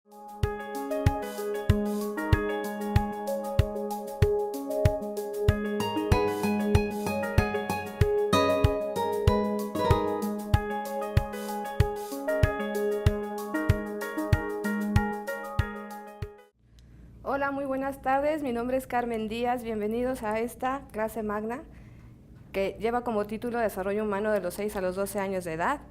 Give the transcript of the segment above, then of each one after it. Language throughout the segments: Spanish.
Hola, muy buenas tardes. Mi nombre es Carmen Díaz. Bienvenidos a esta clase magna que lleva como título Desarrollo Humano de los 6 a los 12 años de edad.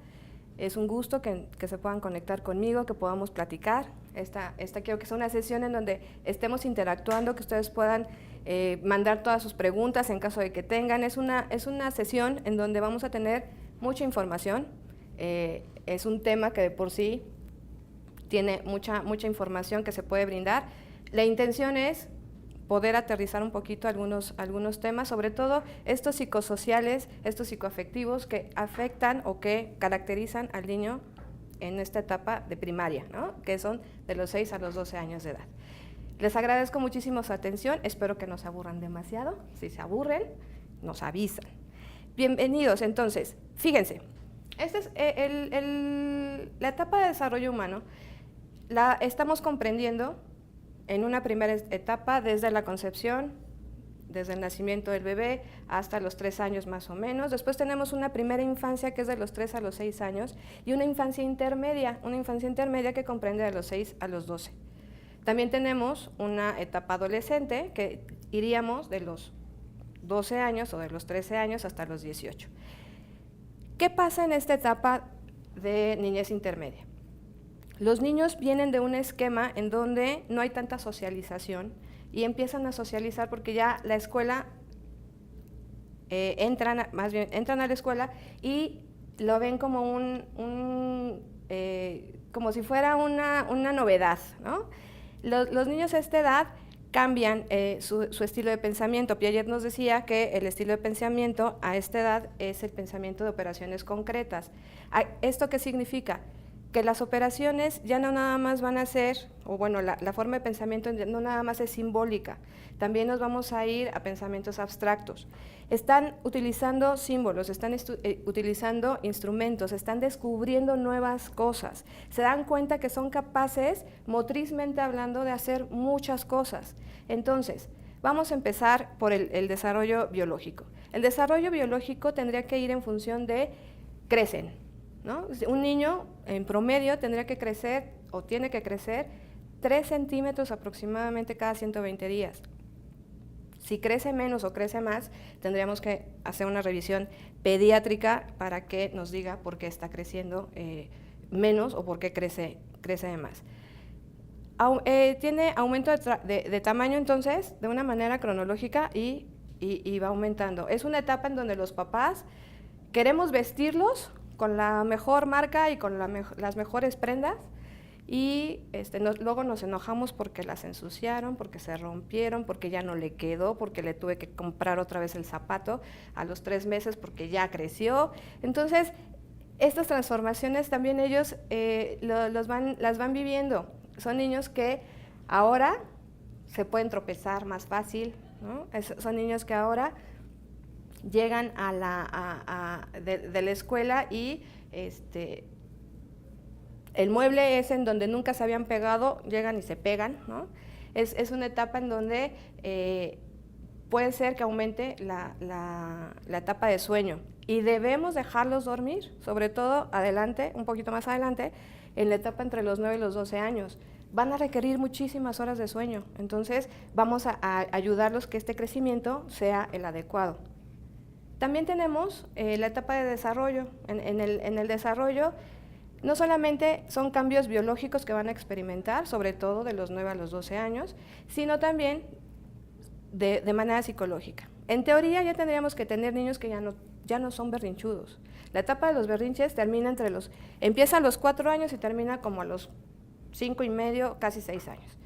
Es un gusto que se puedan conectar conmigo, que podamos platicar. Esta quiero que sea una sesión en donde estemos interactuando, que ustedes puedan mandar todas sus preguntas en caso de que tengan. Es una sesión en donde vamos a tener mucha información. Es un tema que de por sí tiene mucha información que se puede brindar. La intención es poder aterrizar un poquito algunos temas, sobre todo estos psicosociales, estos psicoafectivos que afectan o que caracterizan al niño en esta etapa de primaria, ¿no? Que son de los 6 a los 12 años de edad. Les agradezco muchísimo su atención, espero que no se aburran demasiado. Si se aburren, nos avisan. Bienvenidos, entonces, fíjense, esta es la etapa de desarrollo humano, la estamos comprendiendo en una primera etapa desde la concepción, desde el nacimiento del bebé hasta los 3 años más o menos. Después tenemos una primera infancia que es de los 3 a los 6 años y una infancia intermedia que comprende de los 6 a los 12. También tenemos una etapa adolescente que iríamos de los 12 años o de los 13 años hasta los 18. ¿Qué pasa en esta etapa de niñez intermedia? Los niños vienen de un esquema en donde no hay tanta socialización y empiezan a socializar porque ya la escuela, entran a la escuela y lo ven como como si fuera una novedad, ¿no? Los niños a esta edad cambian su estilo de pensamiento. Piaget nos decía que el estilo de pensamiento a esta edad es el pensamiento de operaciones concretas. ¿Esto qué significa? Que las operaciones ya no nada más van a ser, o bueno, la forma de pensamiento no nada más es simbólica, también nos vamos a ir a pensamientos abstractos. Están utilizando símbolos, están utilizando instrumentos, están descubriendo nuevas cosas, se dan cuenta que son capaces, motrizmente hablando, de hacer muchas cosas. Entonces, vamos a empezar por el desarrollo biológico. El desarrollo biológico tendría que ir en función de crecen, ¿no? Un niño en promedio tendría que crecer o tiene que crecer 3 centímetros aproximadamente cada 120 días. Si crece menos o crece más, tendríamos que hacer una revisión pediátrica para que nos diga por qué está creciendo menos o por qué crece de más. Tiene aumento de tamaño entonces de una manera cronológica y va aumentando. Es una etapa en donde los papás queremos vestirlos con la mejor marca y con las mejores prendas y luego nos enojamos porque las ensuciaron, porque se rompieron, porque ya no le quedó, porque le tuve que comprar otra vez el zapato a los 3 meses porque ya creció. Entonces, estas transformaciones también ellos las van viviendo. Son niños que ahora se pueden tropezar más fácil, ¿no? Son niños que ahora llegan de la escuela y el mueble es en donde nunca se habían pegado, llegan y se pegan, ¿no? Es una etapa en donde puede ser que aumente la etapa de sueño y debemos dejarlos dormir, sobre todo un poquito más adelante, en la etapa entre los 9 y los 12 años. Van a requerir muchísimas horas de sueño, entonces vamos a ayudarlos que este crecimiento sea el adecuado. También tenemos la etapa de desarrollo. En el desarrollo no solamente son cambios biológicos que van a experimentar, sobre todo de los 9 a los 12 años, sino también de manera psicológica. En teoría ya tendríamos que tener niños que ya no son berrinchudos. La etapa de los berrinches empieza a los 4 años y termina como a los 5 y medio, casi 6 años.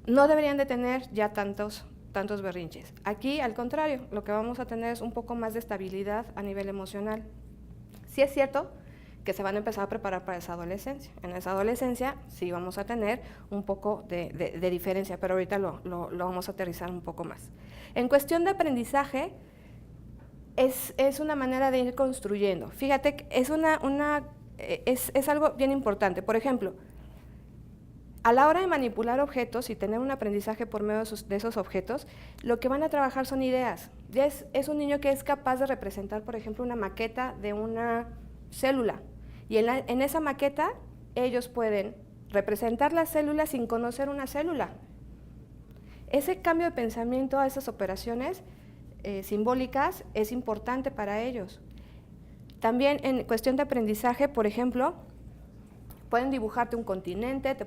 No deberían de tener ya tantos berrinches. Aquí, al contrario, lo que vamos a tener es un poco más de estabilidad a nivel emocional. Sí es cierto que se van a empezar a preparar para esa adolescencia. En esa adolescencia sí vamos a tener un poco de diferencia, pero ahorita lo vamos a aterrizar un poco más. En cuestión de aprendizaje, es una manera de ir construyendo. Fíjate, es algo bien importante. Por ejemplo, A la hora de manipular objetos y tener un aprendizaje por medio de esos objetos, lo que van a trabajar son ideas. Ya es un niño que es capaz de representar, por ejemplo, una maqueta de una célula. Y en esa maqueta ellos pueden representar la célula sin conocer una célula. Ese cambio de pensamiento a esas operaciones simbólicas es importante para ellos. También en cuestión de aprendizaje, por ejemplo, pueden dibujarte un continente, te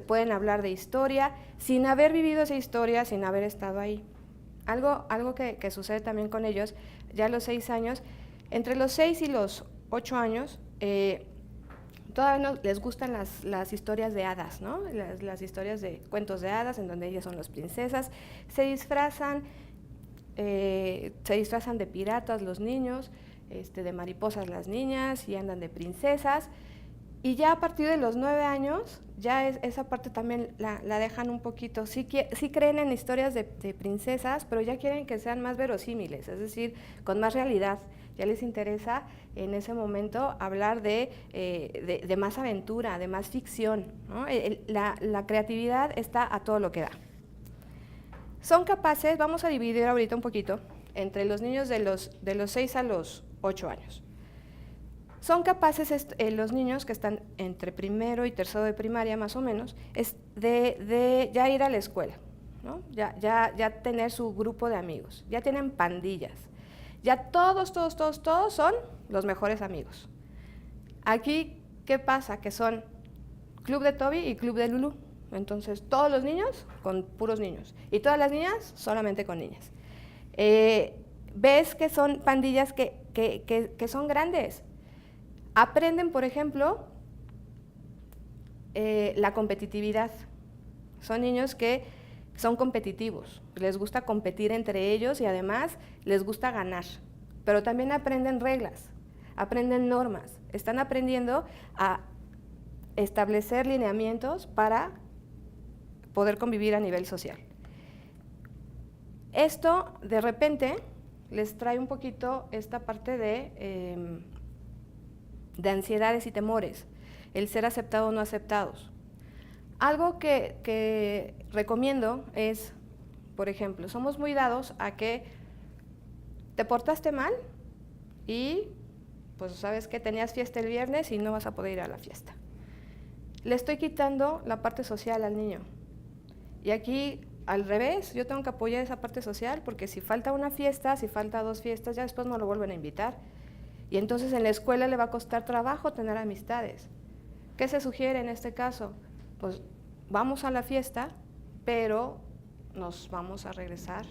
pueden hablar de historia, sin haber vivido esa historia, sin haber estado ahí. Algo que sucede también con ellos, ya a los 6 años, entre los 6 y los 8 años, todavía no les gustan las historias de hadas, ¿no? Las historias de cuentos de hadas, en donde ellas son las princesas. Se disfrazan de piratas los niños, de mariposas las niñas, y andan de princesas. Y ya a partir de los 9 años, ya esa parte también la dejan un poquito. Sí creen en historias de princesas, pero ya quieren que sean más verosímiles, es decir, con más realidad. Ya les interesa en ese momento hablar de más aventura, de más ficción, ¿no? La creatividad está a todo lo que da. Son capaces, vamos a dividir ahorita un poquito, entre los niños de los 6 a los 8 años. Son capaces los niños que están entre primero y tercero de primaria, más o menos, de ya ir a la escuela, ¿no? Ya tener su grupo de amigos, ya tienen pandillas, ya todos son los mejores amigos. Aquí, ¿qué pasa? Que son club de Toby y club de Lulu. Entonces, todos los niños con puros niños y todas las niñas solamente con niñas. Ves que son pandillas que son grandes. Aprenden, por ejemplo, la competitividad. Son niños que son competitivos, les gusta competir entre ellos y además les gusta ganar. Pero también aprenden reglas, aprenden normas, están aprendiendo a establecer lineamientos para poder convivir a nivel social. Esto, de repente, les trae un poquito esta parte de ansiedades y temores, el ser aceptados o no aceptados. Algo que recomiendo es, por ejemplo, somos muy dados a que te portaste mal y pues sabes que tenías fiesta el viernes y no vas a poder ir a la fiesta. Le estoy quitando la parte social al niño. Y aquí, al revés, yo tengo que apoyar esa parte social, porque si falta una fiesta, si falta 2 fiestas, ya después no lo vuelven a invitar. Y entonces en la escuela le va a costar trabajo tener amistades. ¿Qué se sugiere en este caso? Pues vamos a la fiesta, pero nos vamos a regresar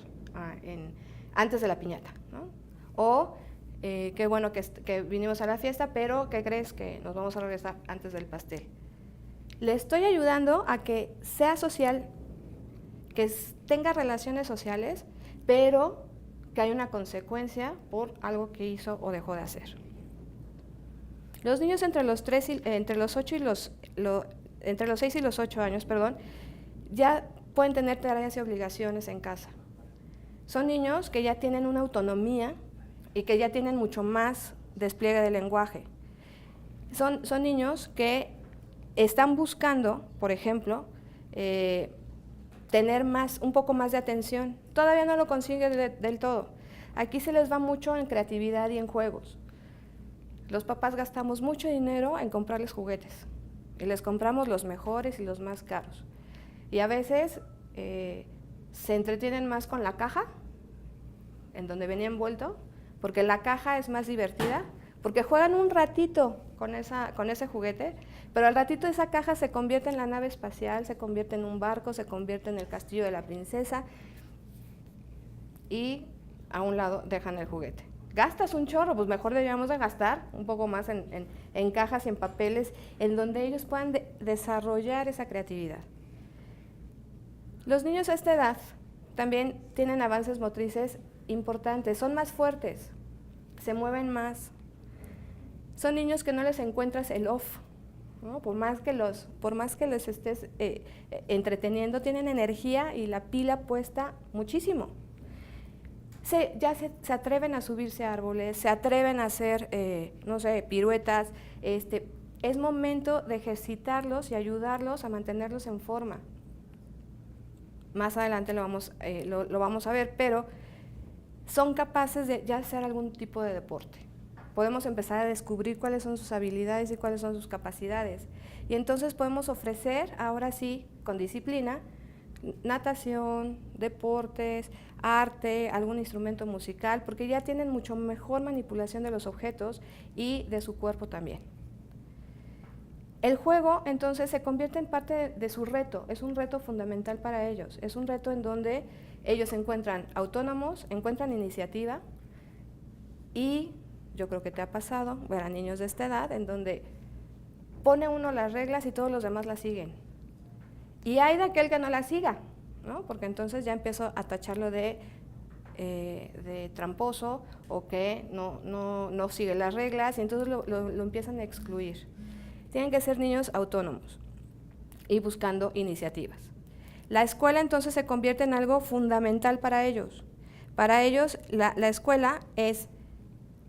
antes de la piñata, ¿no? O qué bueno que vinimos a la fiesta, pero ¿qué crees? Que nos vamos a regresar antes del pastel. Le estoy ayudando a que sea social, que tenga relaciones sociales, pero que hay una consecuencia por algo que hizo o dejó de hacer. Los niños entre los 6 y los 8 años, ya pueden tener tareas y obligaciones en casa. Son niños que ya tienen una autonomía y que ya tienen mucho más despliegue de lenguaje. Son niños que están buscando, por ejemplo, tener un poco más de atención. Todavía no lo consiguen del todo. Aquí se les va mucho en creatividad y en juegos. Los papás gastamos mucho dinero en comprarles juguetes y les compramos los mejores y los más caros. Y a veces se entretienen más con la caja, en donde venía envuelto, porque la caja es más divertida, porque juegan un ratito con ese juguete, pero al ratito esa caja se convierte en la nave espacial, se convierte en un barco, se convierte en el castillo de la princesa, y a un lado dejan el juguete. Gastas un chorro, pues mejor deberíamos de gastar un poco más en cajas y en papeles, en donde ellos puedan desarrollar esa creatividad. Los niños a esta edad también tienen avances motrices importantes, son más fuertes, se mueven más. Son niños que no les encuentras el off, ¿no? Por más que les estés entreteniendo, tienen energía y la pila puesta muchísimo. Ya se atreven a subirse a árboles, se atreven a hacer, piruetas, es momento de ejercitarlos y ayudarlos a mantenerlos en forma. Más adelante lo vamos a ver, pero son capaces de ya hacer algún tipo de deporte. Podemos empezar a descubrir cuáles son sus habilidades y cuáles son sus capacidades. Y entonces podemos ofrecer, ahora sí, con disciplina, natación, deportes, arte, algún instrumento musical, porque ya tienen mucho mejor manipulación de los objetos y de su cuerpo también. El juego, entonces, se convierte en parte de su reto, es un reto fundamental para ellos, es un reto en donde ellos se encuentran autónomos, encuentran iniciativa y yo creo que te ha pasado ver a niños de esta edad en donde pone uno las reglas y todos los demás las siguen. Y hay de aquel que no las siga, ¿no? Porque entonces ya empiezo a tacharlo de tramposo o que no sigue las reglas y entonces lo empiezan a excluir. Tienen que ser niños autónomos y buscando iniciativas. La escuela entonces se convierte en algo fundamental para ellos. Para ellos la escuela es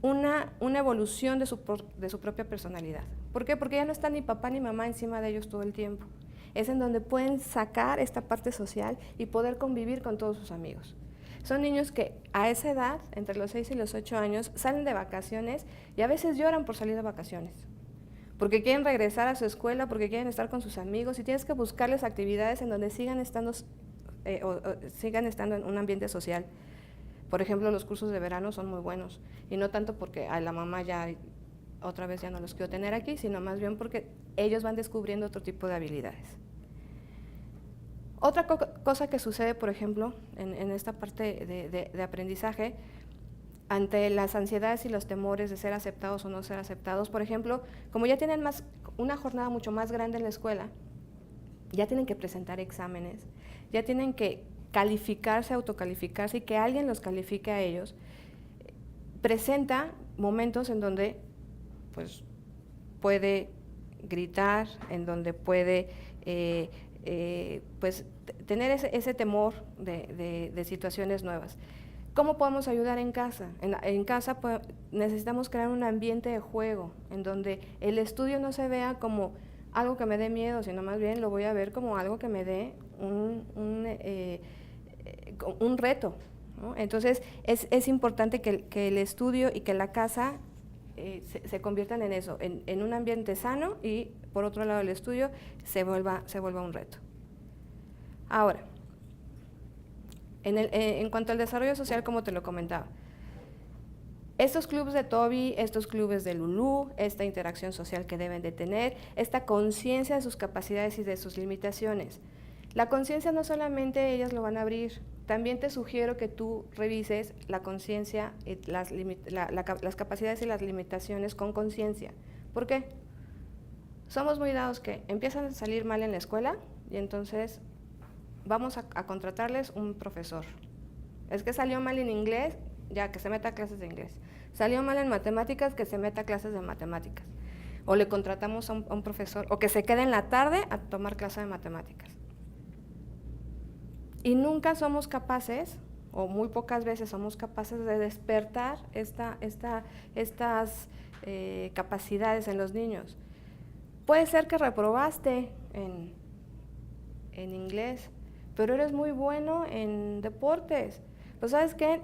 una evolución de su propia personalidad. ¿Por qué? Porque ya no está ni papá ni mamá encima de ellos todo el tiempo. Es en donde pueden sacar esta parte social y poder convivir con todos sus amigos. Son niños que a esa edad, entre los 6 y los 8 años, salen de vacaciones y a veces lloran por salir de vacaciones. Porque quieren regresar a su escuela, porque quieren estar con sus amigos y tienes que buscarles actividades en donde sigan estando en un ambiente social. Por ejemplo, los cursos de verano son muy buenos y no tanto porque a la mamá ya otra vez ya no los quiero tener aquí, sino más bien porque ellos van descubriendo otro tipo de habilidades. Otra cosa que sucede, por ejemplo, en esta parte de aprendizaje, ante las ansiedades y los temores de ser aceptados o no ser aceptados, por ejemplo, como ya tienen una jornada mucho más grande en la escuela, ya tienen que presentar exámenes, ya tienen que calificarse, autocalificarse y que alguien los califique a ellos, presenta momentos en donde pues, puede gritar, en donde puede pues, tener ese temor de situaciones nuevas. ¿Cómo podemos ayudar en casa? En casa pues, necesitamos crear un ambiente de juego, en donde el estudio no se vea como algo que me dé miedo, sino más bien lo voy a ver como algo que me dé un reto, ¿no? Entonces es importante que el estudio y que la casa se conviertan en eso, en un ambiente sano y por otro lado el estudio se vuelva un reto. Ahora, en cuanto al desarrollo social, como te lo comentaba, estos clubes de Toby, estos clubes de Lulú, esta interacción social que deben de tener, esta conciencia de sus capacidades y de sus limitaciones. La conciencia no solamente ellas lo van a abrir, también te sugiero que tú revises la conciencia, las capacidades y las limitaciones con conciencia. ¿Por qué? Somos muy dados que empiezan a salir mal en la escuela y entonces vamos a contratarles un profesor. Es que salió mal en inglés, ya que se meta a clases de inglés. Salió mal en matemáticas, que se meta a clases de matemáticas. O le contratamos a un profesor, o que se quede en la tarde a tomar clase de matemáticas. Y nunca somos capaces, o muy pocas veces somos capaces de despertar estas capacidades en los niños. Puede ser que reprobaste en inglés, pero eres muy bueno en deportes. Pues ¿sabes qué?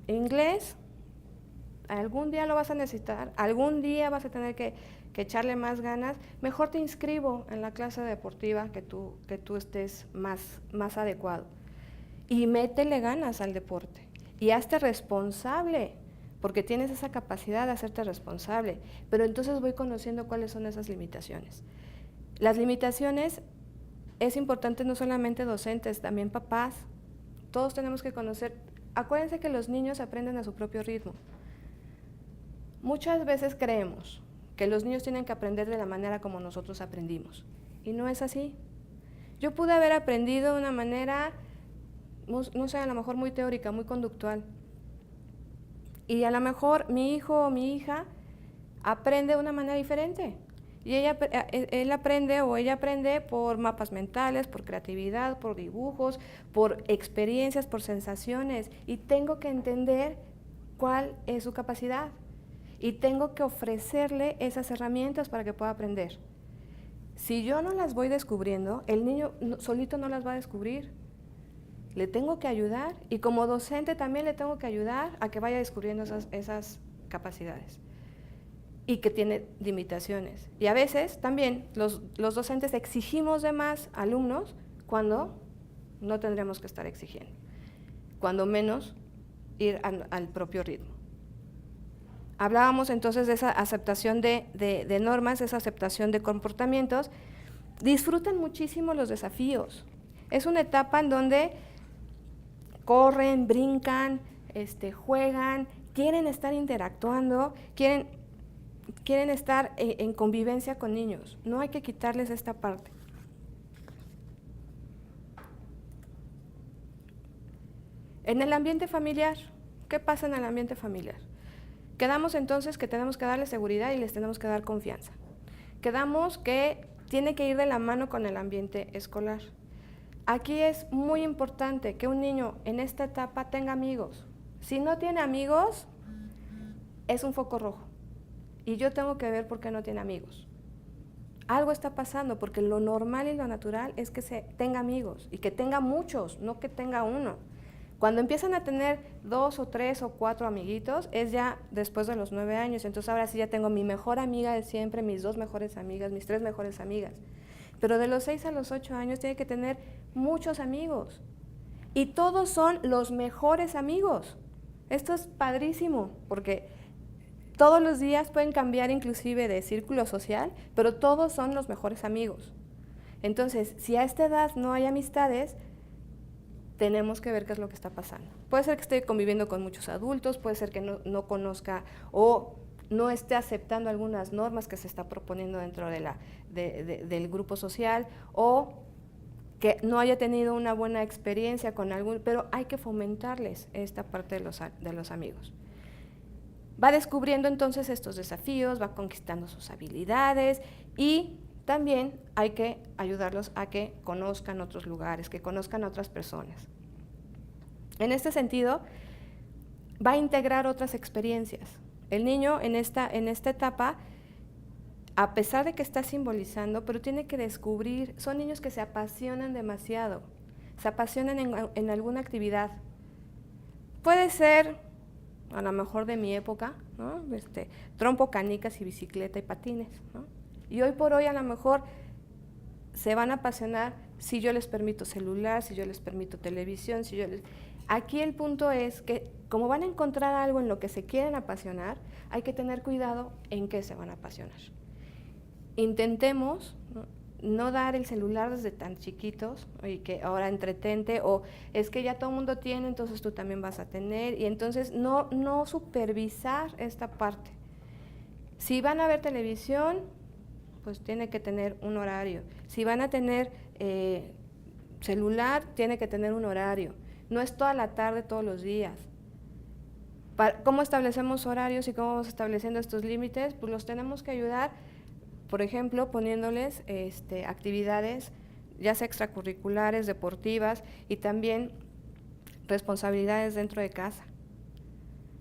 Inglés, algún día lo vas a necesitar, algún día vas a tener que echarle más ganas, mejor te inscribo en la clase deportiva que tú estés más adecuado. Y métele ganas al deporte y hazte responsable, porque tienes esa capacidad de hacerte responsable, pero entonces voy conociendo cuáles son esas limitaciones. Las limitaciones es importante no solamente docentes, también papás, todos tenemos que conocer. Acuérdense que los niños aprenden a su propio ritmo. Muchas veces creemos que los niños tienen que aprender de la manera como nosotros aprendimos, y no es así. Yo pude haber aprendido de una manera, no sé, a lo mejor muy teórica, muy conductual, y a lo mejor mi hijo o mi hija aprende de una manera diferente. Y él aprende o ella aprende por mapas mentales, por creatividad, por dibujos, por experiencias, por sensaciones. Y tengo que entender cuál es su capacidad. y tengo que ofrecerle esas herramientas para que pueda aprender. Si yo no las voy descubriendo, el niño solito no las va a descubrir. Le tengo que ayudar y como docente también le tengo que ayudar a que vaya descubriendo esas capacidades y que tiene limitaciones. Y a veces también los docentes exigimos de más alumnos cuando no tendríamos que estar exigiendo, cuando menos ir al propio ritmo. Hablábamos entonces de esa aceptación de normas, esa aceptación de comportamientos. Disfrutan muchísimo los desafíos. Es una etapa en donde corren, brincan, juegan, quieren estar interactuando, quieren estar en convivencia con niños. No hay que quitarles esta parte. En el ambiente familiar, ¿qué pasa en el ambiente familiar? Quedamos entonces que tenemos que darles seguridad y les tenemos que dar confianza. Quedamos que tiene que ir de la mano con el ambiente escolar. Aquí es muy importante que un niño en esta etapa tenga amigos. Si no tiene amigos, es un foco rojo. Y yo tengo que ver por qué no tiene amigos. Algo está pasando, porque lo normal y lo natural es que tenga amigos y que tenga muchos, no que tenga uno. Cuando empiezan a tener 2 o 3 o 4 amiguitos, es ya después de los 9 años. Entonces ahora sí ya tengo mi mejor amiga de siempre, mis 2 mejores amigas, mis 3 mejores amigas. Pero de los 6 a los 8 años tiene que tener muchos amigos. Y todos son los mejores amigos. Esto es padrísimo, porque todos los días pueden cambiar inclusive de círculo social, pero todos son los mejores amigos. Entonces, si a esta edad no hay amistades, tenemos que ver qué es lo que está pasando. Puede ser que esté conviviendo con muchos adultos, puede ser que no conozca o no esté aceptando algunas normas que se está proponiendo dentro del grupo social, o que no haya tenido una buena experiencia con algún, pero hay que fomentarles esta parte de los amigos. Va descubriendo entonces estos desafíos, va conquistando sus habilidades y también hay que ayudarlos a que conozcan otros lugares, que conozcan a otras personas. En este sentido, va a integrar otras experiencias. El niño en esta etapa, a pesar de que está simbolizando, pero tiene que descubrir, son niños que se apasionan demasiado, se apasionan en alguna actividad. Puede ser, a lo mejor de mi época, ¿no? Trompo, canicas y bicicleta y patines, ¿no? Y hoy por hoy a lo mejor se van a apasionar si yo les permito celular, si yo les permito televisión, Aquí el punto es que como van a encontrar algo en lo que se quieren apasionar, hay que tener cuidado en qué se van a apasionar. Intentemos no dar el celular desde tan chiquitos y que ahora entretente, o es que ya todo el mundo tiene, entonces tú también vas a tener, y entonces no supervisar esta parte. Si van a ver televisión, pues tiene que tener un horario. Si van a tener celular, tiene que tener un horario. No es toda la tarde, todos los días. ¿Cómo establecemos horarios y cómo vamos estableciendo estos límites? Pues los tenemos que ayudar, por ejemplo, poniéndoles actividades, ya sea extracurriculares, deportivas, y también responsabilidades dentro de casa.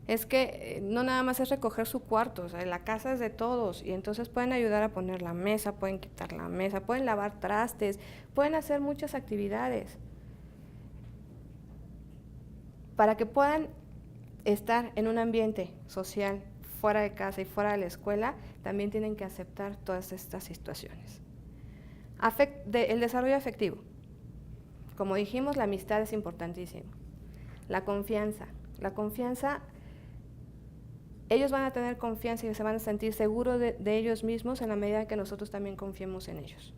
Es que no nada más es recoger su cuarto, o sea, la casa es de todos, y entonces pueden ayudar a poner la mesa, pueden quitar la mesa, pueden lavar trastes, pueden hacer muchas actividades para que puedan estar en un ambiente social fuera de casa y fuera de la escuela. También tienen que aceptar todas estas situaciones. El desarrollo afectivo. Como dijimos, la amistad es importantísima. La confianza. Ellos van a tener confianza y se van a sentir seguros de ellos mismos en la medida que nosotros también confiemos en ellos.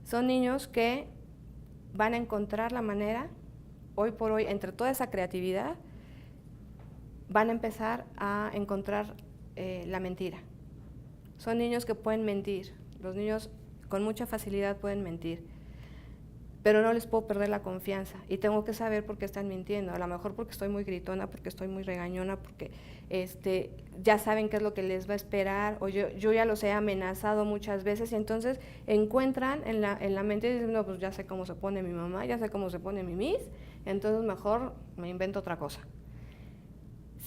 Son niños que van a encontrar la manera, hoy por hoy, entre toda esa creatividad, van a empezar a encontrar la mentira. Son niños que pueden mentir, los niños con mucha facilidad pueden mentir, pero no les puedo perder la confianza y tengo que saber por qué están mintiendo. A lo mejor porque estoy muy gritona, porque estoy muy regañona, porque ya saben qué es lo que les va a esperar, o yo ya los he amenazado muchas veces, y entonces encuentran en la mente y dicen, no, pues ya sé cómo se pone mi mamá, ya sé cómo se pone mi miss, entonces mejor me invento otra cosa.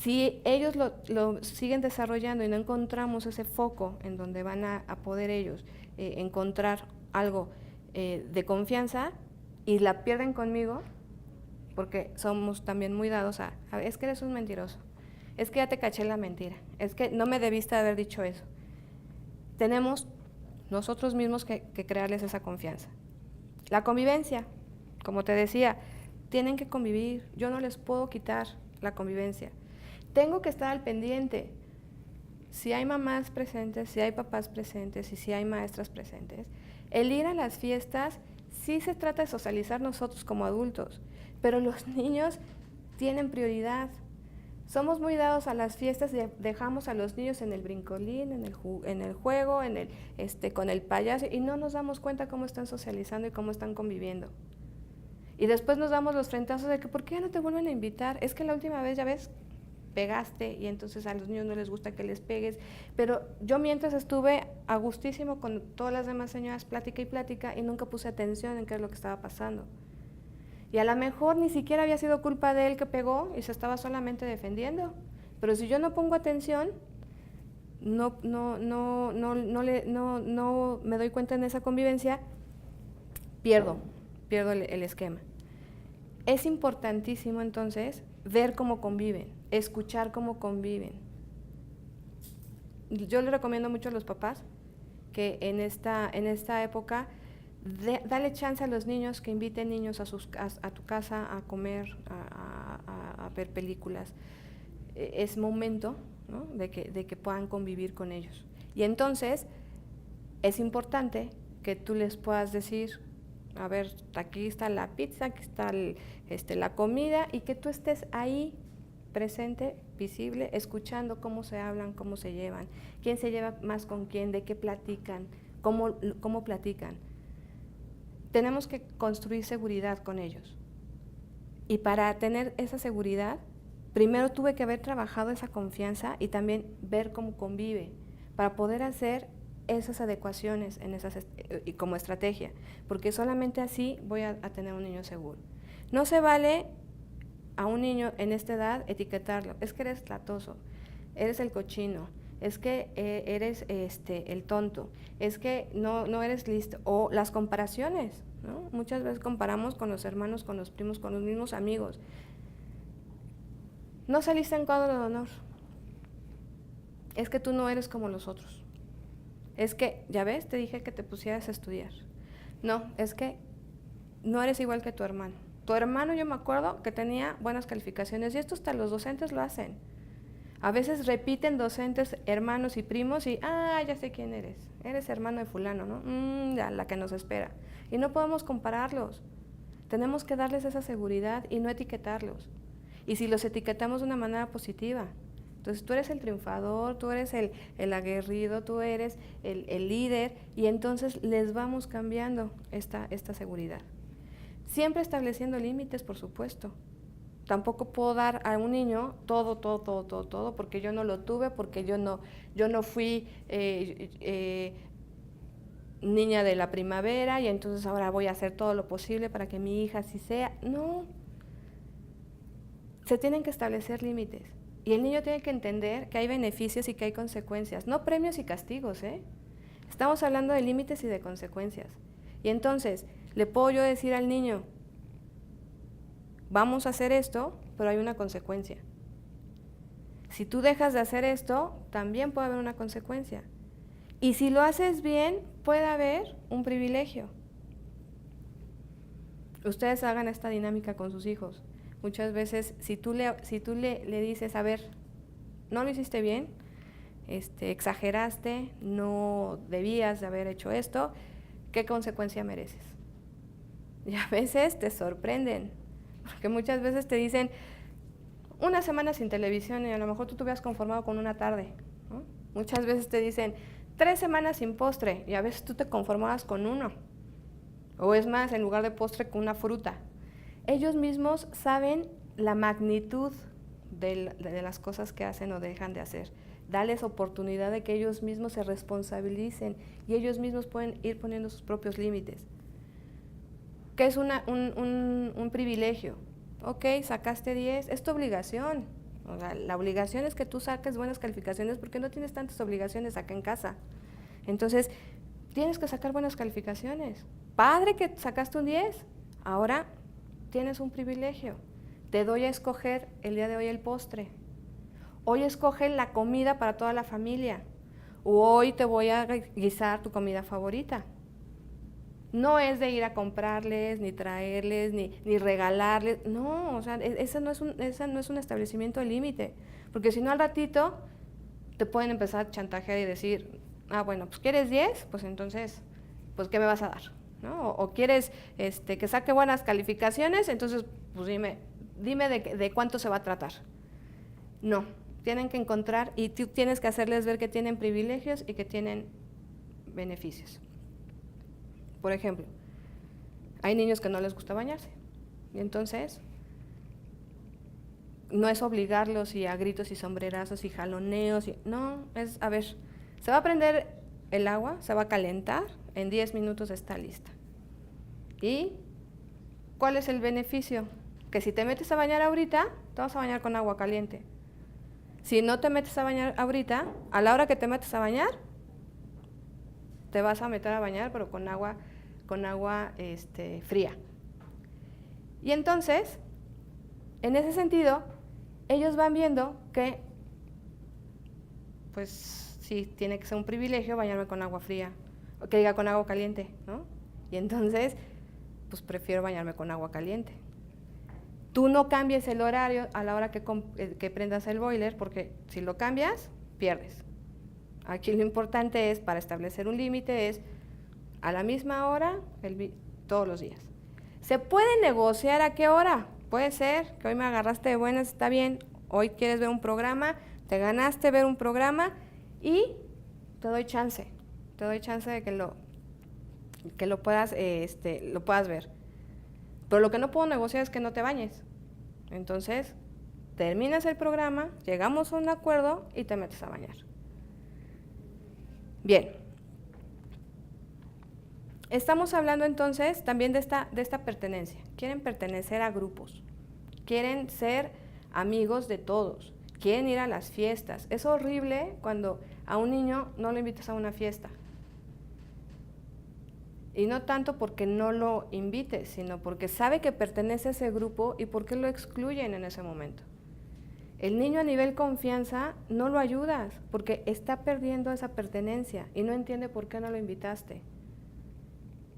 Si ellos lo siguen desarrollando y no encontramos ese foco en donde van a poder ellos encontrar algo de confianza y la pierden conmigo, porque somos también muy dados es que eres un mentiroso, es que ya te caché la mentira, es que no me debiste haber dicho eso. Tenemos nosotros mismos que crearles esa confianza. La convivencia, como te decía, tienen que convivir, yo no les puedo quitar la convivencia. Tengo que estar al pendiente. Si hay mamás presentes, si hay papás presentes y si hay maestras presentes, el ir a las fiestas sí se trata de socializar nosotros como adultos, pero los niños tienen prioridad. Somos muy dados a las fiestas y dejamos a los niños en el brincolín, en el juego, con el payaso, y no nos damos cuenta cómo están socializando y cómo están conviviendo. Y después nos damos los frentazos de que ¿por qué ya no te vuelven a invitar? Es que la última vez, ya ves, pegaste y entonces a los niños no les gusta que les pegues. Pero yo mientras estuve a gustísimo con todas las demás señoras, plática y plática, y nunca puse atención en qué es lo que estaba pasando. Y a lo mejor ni siquiera había sido culpa de él que pegó y se estaba solamente defendiendo. Pero si yo no pongo atención, no me doy cuenta en esa convivencia, pierdo el esquema. Es importantísimo entonces ver cómo conviven, escuchar cómo conviven. Yo le recomiendo mucho a los papás que en esta época dale chance a los niños que inviten niños a tu casa a comer, a ver películas. Es momento, ¿no?, de que puedan convivir con ellos. Y entonces es importante que tú les puedas decir, a ver, aquí está la pizza, aquí está la comida, y que tú estés ahí presente, visible, escuchando cómo se hablan, cómo se llevan, quién se lleva más con quién, de qué platican, cómo platican. Tenemos que construir seguridad con ellos. Y para tener esa seguridad, primero tuve que haber trabajado esa confianza y también ver cómo convive, para poder hacer esas adecuaciones y como estrategia, porque solamente así voy a tener un niño seguro. No se vale a un niño en esta edad etiquetarlo, es que eres latoso, eres el cochino, es que eres el tonto, es que no eres listo, o las comparaciones, ¿no? Muchas veces comparamos con los hermanos, con los primos, con los mismos amigos. No saliste en cuadro de honor, es que tú no eres como los otros. Es que, ya ves, te dije que te pusieras a estudiar. No, es que no eres igual que tu hermano. Tu hermano, yo me acuerdo que tenía buenas calificaciones, y esto hasta los docentes lo hacen. A veces repiten docentes, hermanos y primos, y ya sé quién eres hermano de fulano, ¿no? Ya, la que nos espera. Y no podemos compararlos. Tenemos que darles esa seguridad y no etiquetarlos. Y si los etiquetamos de una manera positiva, entonces tú eres el triunfador, tú eres el aguerrido, tú eres el líder, y entonces les vamos cambiando esta seguridad. Siempre estableciendo límites, por supuesto. Tampoco puedo dar a un niño todo, porque yo no lo tuve, porque yo no fui niña de la primavera, y entonces ahora voy a hacer todo lo posible para que mi hija así sea. No. Se tienen que establecer límites. Y el niño tiene que entender que hay beneficios y que hay consecuencias, no premios y castigos, ¿eh? Estamos hablando de límites y de consecuencias. Y entonces, le puedo yo decir al niño, vamos a hacer esto, pero hay una consecuencia. Si tú dejas de hacer esto, también puede haber una consecuencia. Y si lo haces bien, puede haber un privilegio. Ustedes hagan esta dinámica con sus hijos. Muchas veces, si tú le dices, a ver, no lo hiciste bien, exageraste, no debías de haber hecho esto, ¿qué consecuencia mereces? Y a veces te sorprenden, porque muchas veces te dicen, una semana sin televisión, y a lo mejor tú te hubieras conformado con una tarde, ¿no? Muchas veces te dicen, 3 semanas sin postre, y a veces tú te conformabas con uno, o es más, en lugar de postre, con una fruta. Ellos mismos saben la magnitud de las cosas que hacen o dejan de hacer. Dales oportunidad de que ellos mismos se responsabilicen y ellos mismos pueden ir poniendo sus propios límites. ¿Qué es un privilegio? Ok, sacaste 10, es tu obligación. O sea, la obligación es que tú saques buenas calificaciones porque no tienes tantas obligaciones acá en casa. Entonces, tienes que sacar buenas calificaciones. Padre que sacaste un 10, ahora tienes un privilegio. Te doy a escoger el día de hoy el postre. Hoy escoge la comida para toda la familia. O hoy te voy a guisar tu comida favorita. No es de ir a comprarles, ni traerles, ni regalarles. No, o sea, ese no es un establecimiento de límite. Porque si no, al ratito te pueden empezar a chantajear y decir, bueno, pues ¿quieres 10? Pues entonces, pues ¿qué me vas a dar? ¿No? O quieres que saque buenas calificaciones, entonces, pues dime de cuánto se va a tratar. No, tienen que encontrar y tú tienes que hacerles ver que tienen privilegios y que tienen beneficios. Por ejemplo, hay niños que no les gusta bañarse y entonces no es obligarlos y a gritos y sombrerazos y jaloneos, no, es, a ver, se va a prender el agua, se va a calentar, en 10 minutos está lista. ¿Y cuál es el beneficio? Que si te metes a bañar ahorita, te vas a bañar con agua caliente. Si no te metes a bañar ahorita, a la hora que te metes a bañar, te vas a meter a bañar, pero con agua fría. Y entonces, en ese sentido, ellos van viendo que, pues, sí, tiene que ser un privilegio bañarme con agua fría, o que diga con agua caliente, ¿no? Y entonces, pues prefiero bañarme con agua caliente. Tú no cambies el horario a la hora que prendas el boiler, porque si lo cambias, pierdes. Aquí lo importante es, para establecer un límite, es a la misma hora, todos los días. ¿Se puede negociar a qué hora? Puede ser que hoy me agarraste de buenas, está bien, hoy quieres ver un programa, te ganaste ver un programa y te doy chance de que lo puedas ver. Pero lo que no puedo negociar es que no te bañes. Entonces, terminas el programa, llegamos a un acuerdo y te metes a bañar. Bien. Estamos hablando entonces también de esta pertenencia. Quieren pertenecer a grupos, quieren ser amigos de todos, quieren ir a las fiestas. Es horrible cuando a un niño no lo invitas a una fiesta. Y no tanto porque no lo invites, sino porque sabe que pertenece a ese grupo y porque lo excluyen en ese momento. El niño a nivel confianza no lo ayudas porque está perdiendo esa pertenencia y no entiende por qué no lo invitaste.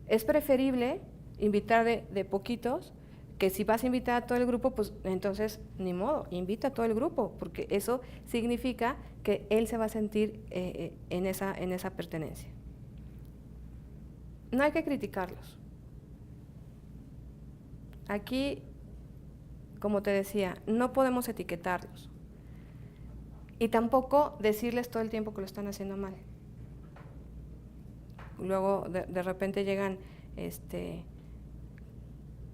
Es preferible invitar de poquitos, que si vas a invitar a todo el grupo, pues entonces ni modo, invita a todo el grupo, porque eso significa que él se va a sentir en esa pertenencia. No hay que criticarlos. Aquí, como te decía, no podemos etiquetarlos. Y tampoco decirles todo el tiempo que lo están haciendo mal. Luego de repente llegan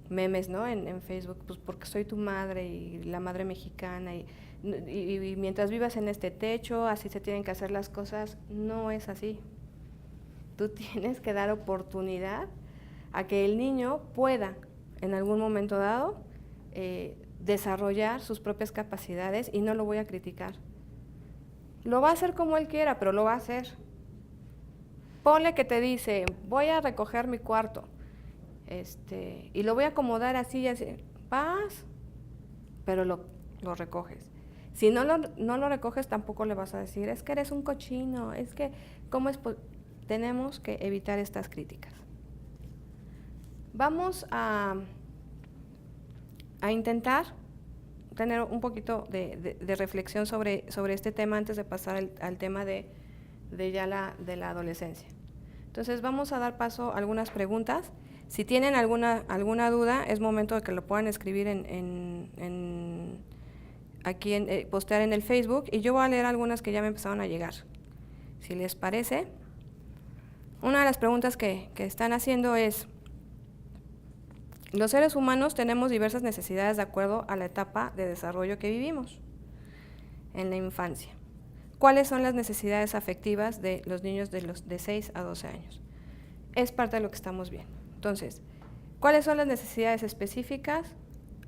memes, ¿no? en Facebook, pues porque soy tu madre y la madre mexicana y mientras vivas en este techo, así se tienen que hacer las cosas. No es así. Tú tienes que dar oportunidad a que el niño pueda, en algún momento dado, desarrollar sus propias capacidades y no lo voy a criticar. Lo va a hacer como él quiera, pero lo va a hacer. Ponle que te dice, voy a recoger mi cuarto y lo voy a acomodar así y así. Vas, pero lo recoges. Si no lo recoges, tampoco le vas a decir, es que eres un cochino, es que, ¿cómo es? Tenemos que evitar estas críticas. Vamos a intentar tener un poquito de reflexión sobre este tema antes de pasar al tema de la adolescencia. Entonces vamos a dar paso a algunas preguntas. Si tienen alguna duda, es momento de que lo puedan escribir postear en el Facebook, y yo voy a leer algunas que ya me empezaron a llegar. Si les parece, una de las preguntas que están haciendo es: los seres humanos tenemos diversas necesidades de acuerdo a la etapa de desarrollo que vivimos en la infancia. ¿Cuáles son las necesidades afectivas de los niños de 6 a 12 años? Es parte de lo que estamos viendo. Entonces, ¿cuáles son las necesidades específicas?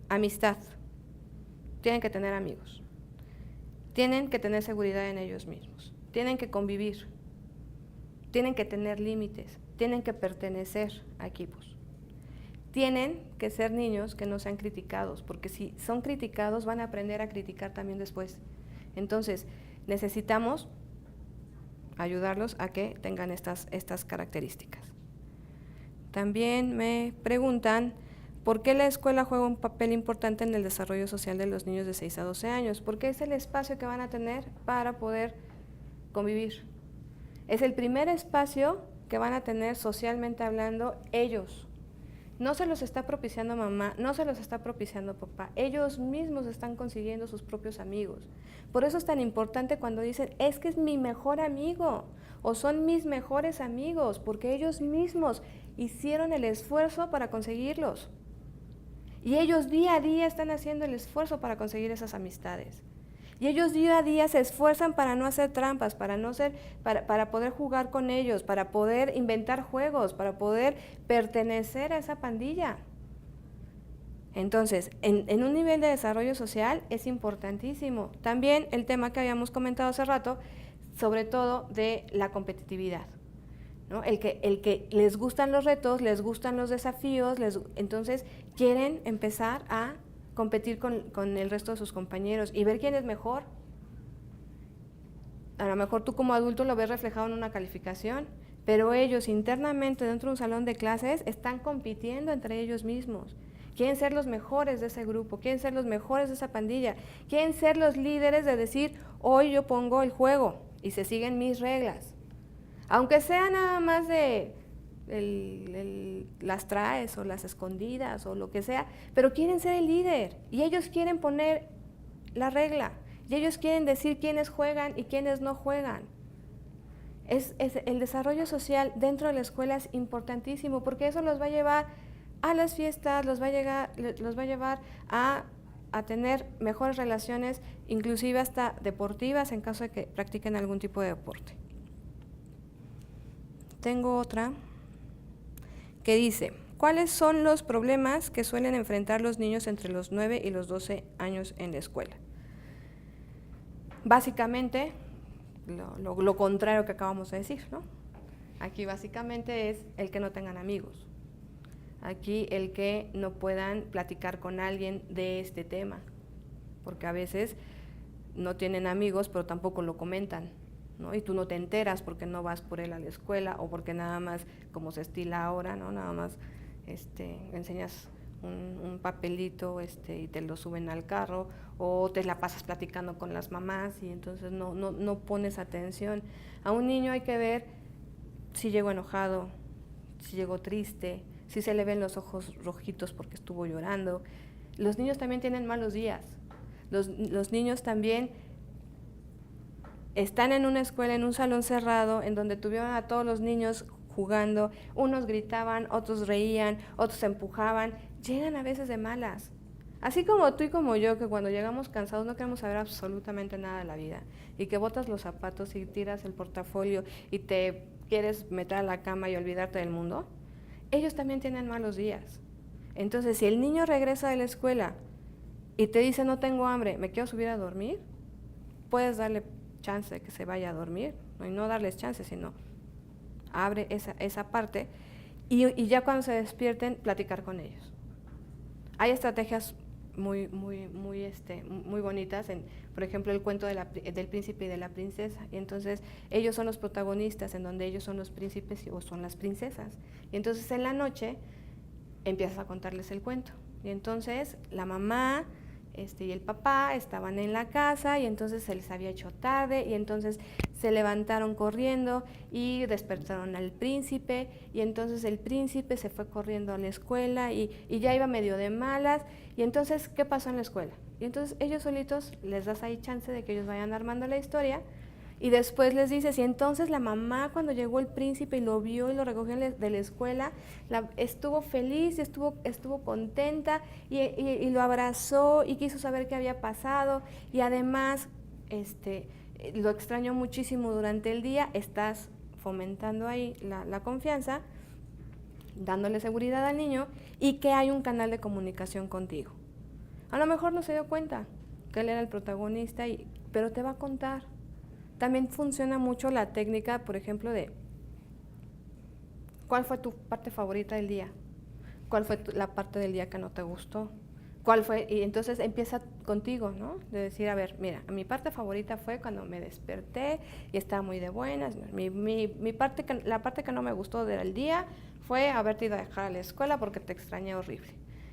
Amistad. Tienen que tener amigos. tienen que tener seguridad en ellos mismos, tienen que convivir, tienen que tener límites, tienen que pertenecer a equipos. Tienen que ser niños que no sean criticados, porque si son criticados van a aprender a criticar también después. Entonces, necesitamos ayudarlos a que tengan estas características. También me preguntan, ¿por qué la escuela juega un papel importante en el desarrollo social de los niños de 6 a 12 años? Porque es el espacio que van a tener para poder convivir. Es el primer espacio que van a tener socialmente hablando ellos. No se los está propiciando mamá, no se los está propiciando papá. Ellos mismos están consiguiendo sus propios amigos. Por eso es tan importante cuando dicen, es que es mi mejor amigo o son mis mejores amigos, porque ellos mismos hicieron el esfuerzo para conseguirlos. Y ellos día a día están haciendo el esfuerzo para conseguir esas amistades. Y ellos día a día se esfuerzan para no hacer trampas, para poder jugar con ellos, para poder inventar juegos, para poder pertenecer a esa pandilla. Entonces, en un nivel de desarrollo social es importantísimo. También el tema que habíamos comentado hace rato, sobre todo de la competitividad, ¿no? El que les gustan los retos, les gustan los desafíos, entonces quieren empezar a competir con el resto de sus compañeros y ver quién es mejor. A lo mejor tú como adulto lo ves reflejado en una calificación, pero ellos internamente dentro de un salón de clases están compitiendo entre ellos mismos. Quieren ser los mejores de ese grupo, quieren ser los mejores de esa pandilla, quieren ser los líderes de decir, hoy yo pongo el juego y se siguen mis reglas. Aunque sea nada más de las traes o las escondidas o lo que sea, pero quieren ser el líder y ellos quieren poner la regla y ellos quieren decir quiénes juegan y quiénes no juegan. El desarrollo social dentro de la escuela es importantísimo porque eso los va a llevar a las fiestas, los va a llevar a tener mejores relaciones, inclusive hasta deportivas en caso de que practiquen algún tipo de deporte. Tengo otra que dice, ¿cuáles son los problemas que suelen enfrentar los niños entre los 9 y los 12 años en la escuela? Básicamente, lo contrario que acabamos de decir, ¿no? Aquí básicamente es el que no tengan amigos. Aquí el que no puedan platicar con alguien de este tema, porque a veces no tienen amigos, pero tampoco lo comentan, ¿no? Y tú no te enteras porque no vas por él a la escuela o porque nada más, como se estila ahora, ¿no? Nada más enseñas un papelito y te lo suben al carro o te la pasas platicando con las mamás y entonces no pones atención. A un niño hay que ver si llegó enojado, si llegó triste, si se le ven los ojos rojitos porque estuvo llorando. Los niños también tienen malos días. Los niños también están en una escuela, en un salón cerrado, en donde tuvieron a todos los niños jugando, unos gritaban, otros reían, otros empujaban, llegan a veces de malas. Así como tú y como yo, que cuando llegamos cansados no queremos saber absolutamente nada de la vida, y que botas los zapatos y tiras el portafolio y te quieres meter a la cama y olvidarte del mundo, ellos también tienen malos días. Entonces, si el niño regresa de la escuela y te dice no tengo hambre, me quiero subir a dormir, puedes darle chance de que se vaya a dormir, ¿no? Y no darles chance, sino abre esa parte y ya cuando se despierten, platicar con ellos. Hay estrategias muy bonitas, por ejemplo, el cuento del príncipe y de la princesa, y entonces ellos son los protagonistas, en donde ellos son los príncipes o son las princesas, y entonces en la noche empiezas a contarles el cuento, y entonces la mamá y el papá estaban en la casa y entonces se les había hecho tarde y entonces se levantaron corriendo y despertaron al príncipe y entonces el príncipe se fue corriendo a la escuela y ya iba medio de malas y entonces, ¿qué pasó en la escuela? Y entonces ellos solitos les das ahí chance de que ellos vayan armando la historia y después les dices, y entonces la mamá cuando llegó el príncipe y lo vio y lo recogió de la escuela, estuvo feliz, estuvo contenta y lo abrazó y quiso saber qué había pasado y además lo extrañó muchísimo durante el día. Estás fomentando ahí la confianza, dándole seguridad al niño y que hay un canal de comunicación contigo. A lo mejor no se dio cuenta que él era el protagonista pero te va a contar. También funciona mucho la técnica, por ejemplo, de ¿cuál fue tu parte favorita del día? ¿Cuál fue la parte del día que no te gustó? ¿Cuál fue? Y entonces empieza contigo, ¿no? De decir, a ver, mira, mi parte favorita fue cuando me desperté y estaba muy de buenas. La parte que no me gustó del día fue haberte ido a dejar a la escuela porque te extrañé horrible.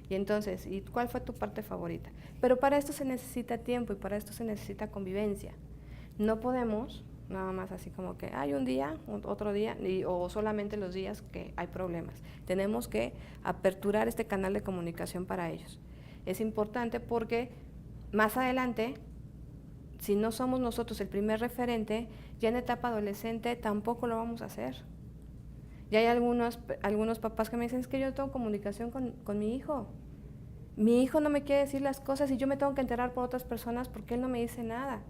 Y entonces, ¿y cuál fue tu parte favorita? Pero para esto se necesita tiempo y para esto se necesita convivencia. No podemos nada más así como que hay un día, otro día, o solamente los días que hay problemas. Tenemos que aperturar este canal de comunicación para ellos. Es importante porque más adelante, si no somos nosotros el primer referente, ya en etapa adolescente tampoco lo vamos a hacer. Ya hay algunos papás que me dicen, es que yo tengo comunicación con mi hijo. Mi hijo no me quiere decir las cosas y yo me tengo que enterar por otras personas porque él no me dice nada.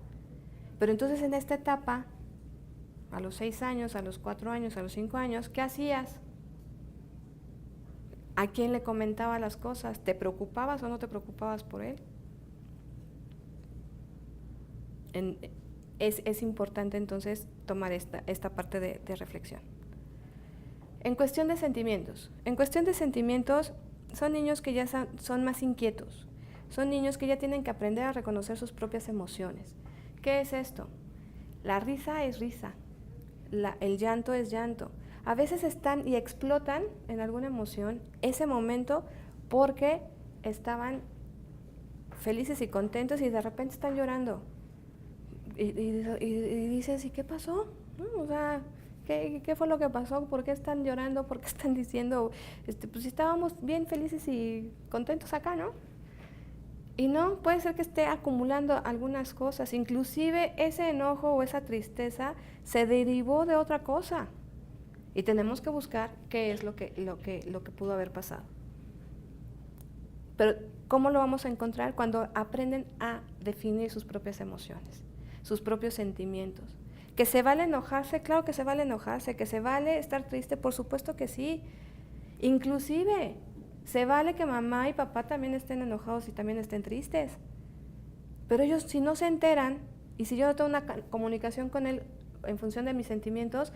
Pero entonces en esta etapa, a los 6 años, a los 4 años, a los 5 años, ¿qué hacías? ¿A quién le comentaba las cosas? ¿Te preocupabas o no te preocupabas por él? Es importante entonces tomar esta parte de reflexión. En cuestión de sentimientos. En cuestión de sentimientos, son niños que ya son más inquietos. Son niños que ya tienen que aprender a reconocer sus propias emociones. ¿Qué es esto? La risa es risa. El llanto es llanto. A veces están y explotan en alguna emoción ese momento porque estaban felices y contentos y de repente están llorando. Y dices, ¿y qué pasó? ¿No? O sea, ¿qué fue lo que pasó? ¿Por qué están llorando? ¿Por qué están diciendo, pues estábamos bien felices y contentos acá, ¿no? Y no, puede ser que esté acumulando algunas cosas, inclusive ese enojo o esa tristeza se derivó de otra cosa. Y tenemos que buscar qué es lo que pudo haber pasado. Pero, ¿cómo lo vamos a encontrar? Cuando aprenden a definir sus propias emociones, sus propios sentimientos. ¿Que se vale enojarse? Claro que se vale enojarse. ¿Que se vale estar triste? Por supuesto que sí. Inclusive, se vale que mamá y papá también estén enojados y también estén tristes. Pero ellos, si no se enteran, y si yo no tengo una comunicación con él en función de mis sentimientos,